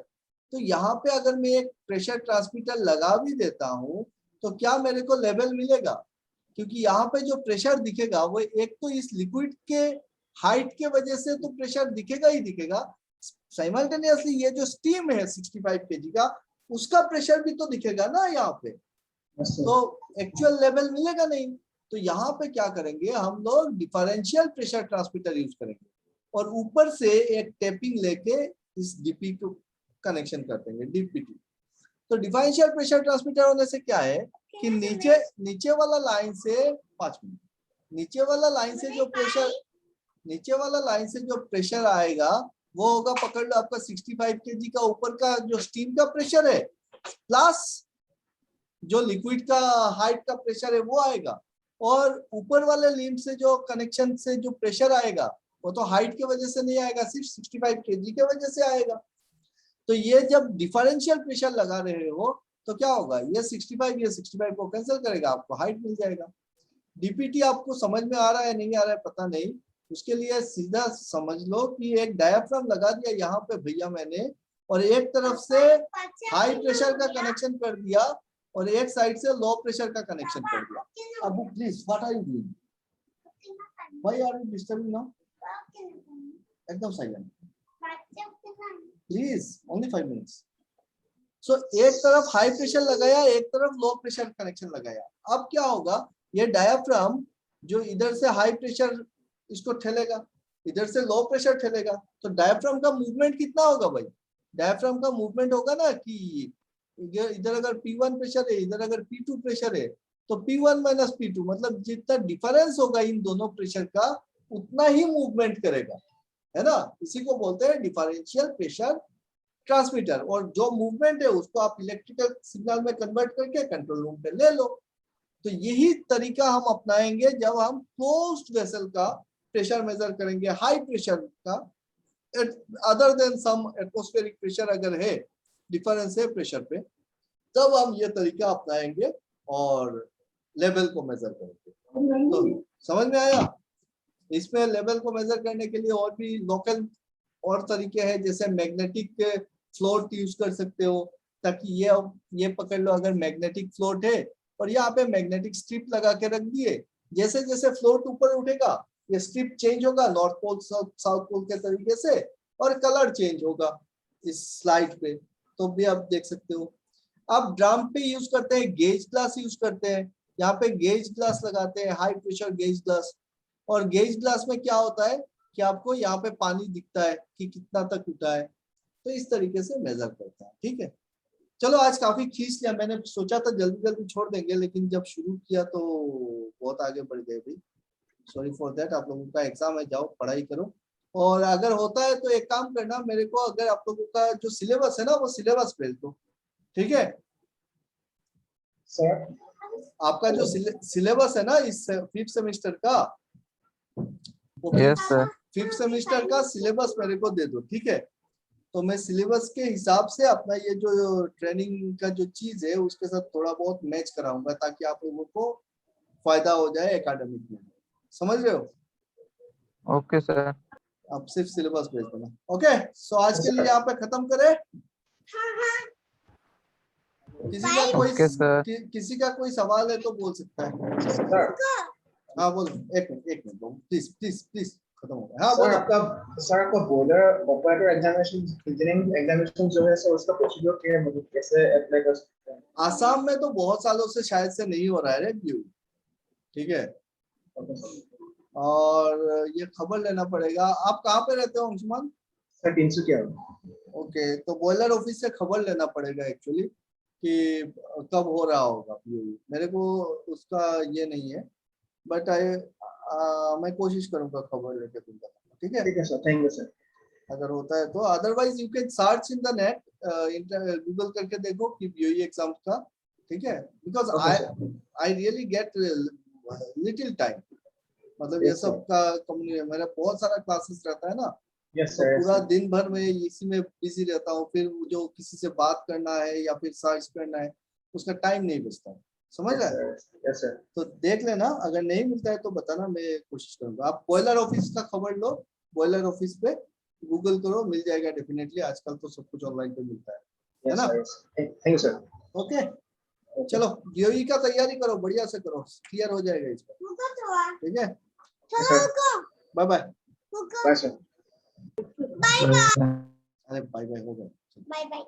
तो यहाँ पे अगर मैं एक प्रेशर ट्रांसमीटर लगा भी देता हूँ तो क्या मेरे को लेवल मिलेगा? क्योंकि यहाँ पे जो प्रेशर दिखेगा वो एक तो इस लिक्विड के हाइट के वजह से तो प्रेशर दिखेगा ही दिखेगा, साइमल्टेनियसली ये जो स्टीम है 65 kg का उसका प्रेशर भी तो दिखेगा ना यहाँ पे। तो एक्चुअल लेवल मिलेगा नहीं। तो यहाँ पे क्या करेंगे, हम लोग डिफरेंशियल प्रेशर ट्रांसमीटर यूज करेंगे और ऊपर से एक टेपिंग लेके इस डीपी को कनेक्शन कर देंगे, डीपीटी। तो डिफरेंशियल प्रेशर ट्रांसमीटर होने से क्या है कि नीचे वाला लाइन से 5 मिनट, नीचे वाला लाइन से जो प्रेशर आएगा वो होगा, पकड़ लो आपका 65 kg का ऊपर का जो स्टीम का प्रेशर है प्लस जो लिक्विड का हाइट का प्रेशर है वो आएगा, और ऊपर वाले लिम्ब से जो कनेक्शन से जो प्रेशर आएगा वो तो हाइट की वजह से नहीं आएगा, सिर्फ 65 kg के वजह से आएगा। तो ये जब डिफरेंशियल प्रेशर लगा रहे हो तो क्या होगा, ये 65 को कैंसिल करेगा, आपको हाइट मिल जाएगा। डीपीटी आपको समझ में आ रहा है नहीं आ रहा है पता नहीं, उसके लिए सीधा समझ लो कि एक डायाफ्राम लगा दिया यहाँ पे भैया मैंने, और एक तरफ से हाई प्रेशर का कनेक्शन कर दिया और एक साइड से लो प्रेशर का कनेक्शन कर दिया। Abu please, what are you doing, why are you disturbing now, एकदम silent please, only 5 minutes. So एक तरफ हाई प्रेशर लगाया, एक तरफ लो प्रेशर कनेक्शन लगाया। अब क्या होगा, ये डायाफ्राम जो इधर से हाई प्रेशर इसको ठेलेगा, इधर से लो प्रेशर ठेलेगा, तो डायाफ्राम का मूवमेंट कितना होगा भाई, डायाफ्राम का मूवमेंट होगा ना कि इधर अगर P1 प्रेशर है, इधर अगर P2 प्रेशर है, तो P1 माइनस P2 मतलब जितना डिफरेंस होगा इन दोनों प्रेशर का उतना ही मूवमेंट करेगा, है ना। इसी को बोलते हैं डिफरेंशियल प्रेशर ट्रांसमीटर, और जो मूवमेंट है उसको आप इलेक्ट्रिकल सिग्नल में कन्वर्ट करके कंट्रोल रूम पे ले लो। तो यही तरीका हम अपनाएंगे जब हम क्लोज्ड वेसल का प्रेशर मेजर करेंगे, हाई प्रेशर का, other then some atmospheric pressure अगर है, डिफरेंस है प्रेशर पे, तब हम ये तरीका अपनाएंगे और लेवल को मेजर करेंगे। तो समझ में आया। इसमें लेवल को मेजर करने के लिए और भी लोकल और तरीके हैं, जैसे मैग्नेटिक फ्लोट यूज कर सकते हो, ताकि ये पकड़ लो, अगर मैग्नेटिक फ्लोट है और यहाँ पे मैग्नेटिक स्ट्रिप लगा के रख दिए, जैसे जैसे फ्लोट ऊपर उठेगा ये स्ट्रिप चेंज होगा नॉर्थ पोल साउथ पोल के तरीके से, और कलर चेंज होगा इस स्लाइड पे, तो भी आप देख सकते हो। आप ड्रम पे यूज करते हैं, गेज ग्लास यूज करते हैं, यहाँ पे गेज ग्लास लगाते हैं, हाई प्रेशर गेज ग्लास, और गेज ग्लास में क्या होता है कि आपको यहाँ पे पानी दिखता है कि कितना तक उठा है, तो इस तरीके से मेजर करते हैं। ठीक है, चलो आज काफी खींच लिया, मैंने सोचा था जल्दी जल्दी छोड़ देंगे, लेकिन जब शुरू किया तो बहुत आगे बढ़ गए भाई, सॉरी फॉर दैट। आप लोगों का एग्जाम है, जाओ पढ़ाई करो, और अगर होता है तो एक काम करना, मेरे को अगर आप लोगों का जो सिलेबस है ना वो सिलेबस भेज दो, ठीक है सर। आपका जो सिलेबस है ना इस 5th सेमेस्टर का, यस सर। 5th सेमेस्टर का सिलेबस मेरे को दे दो, ठीक है। तो मैं सिलेबस के हिसाब से अपना ये जो ट्रेनिंग का जो चीज है उसके साथ थोड़ा बहुत मैच कराऊंगा, ताकि आप लोगों को फायदा हो जाए एकेडमिक में, समझ रहे हो। Okay sir. आप सिर्फ सिलेबस भेज देना। ओके, सो आज के लिए यहाँ पे खत्म करें। किसी का कोई सवाल है तो बोल सकता है। सर हाँ बोलो, एक मिनट प्लीज प्लीज प्लीज, खत्म हो गया। हाँ सर, बोलो। आपका border operator examination, engineering examination जो है सर, उसका प्रोसीजर क्या है, मतलब कैसे अप्लाई कर सकते हैं। आसाम में तो बहुत सालों से शायद से नहीं हो रहा है रिव्यू, ठीक है, और ये खबर लेना पड़ेगा। आप कहाँ पे रहते हो अंशुमान? सर 300 क्या। ओके, तो बॉयलर ऑफिस से खबर लेना पड़ेगा एक्चुअली कि कब हो रहा होगा POE। मेरे को उसका ये नहीं है, बट मैं कोशिश करूंगा खबर लेके दूंगा, ठीक है। ठीक है सर, थैंक यू सर। अगर होता है तो, otherwise you can search in the net, Google करके देखो कि POE एग्जाम का, ठीक है, because I really get little time, मतलब ये सब का मेरा बहुत सारा क्लासेस रहता है ना, तो पूरा दिन भर में इसी में बिजी रहता हूँ, फिर जो किसी से बात करना है या फिर सर्च करना है उसका टाइम नहीं बचता, समझ रहे हैं। Yes sir. तो देख लेना, अगर नहीं मिलता है तो बताना, मैं कोशिश करूंगा। आप बॉयलर ऑफिस का खबर लो, बॉयलर ऑफिस पे गूगल करो, मिल जाएगा डेफिनेटली, आजकल तो सब कुछ ऑनलाइन पे मिलता है ना। Thank you sir. ओके, चलो DOE का तैयारी करो, बढ़िया से करो, क्लियर हो जाएगा इस पर, ठीक है। Bye bye. Bye sir. Bye bye अरे बाय बाय हो गया। Bye bye.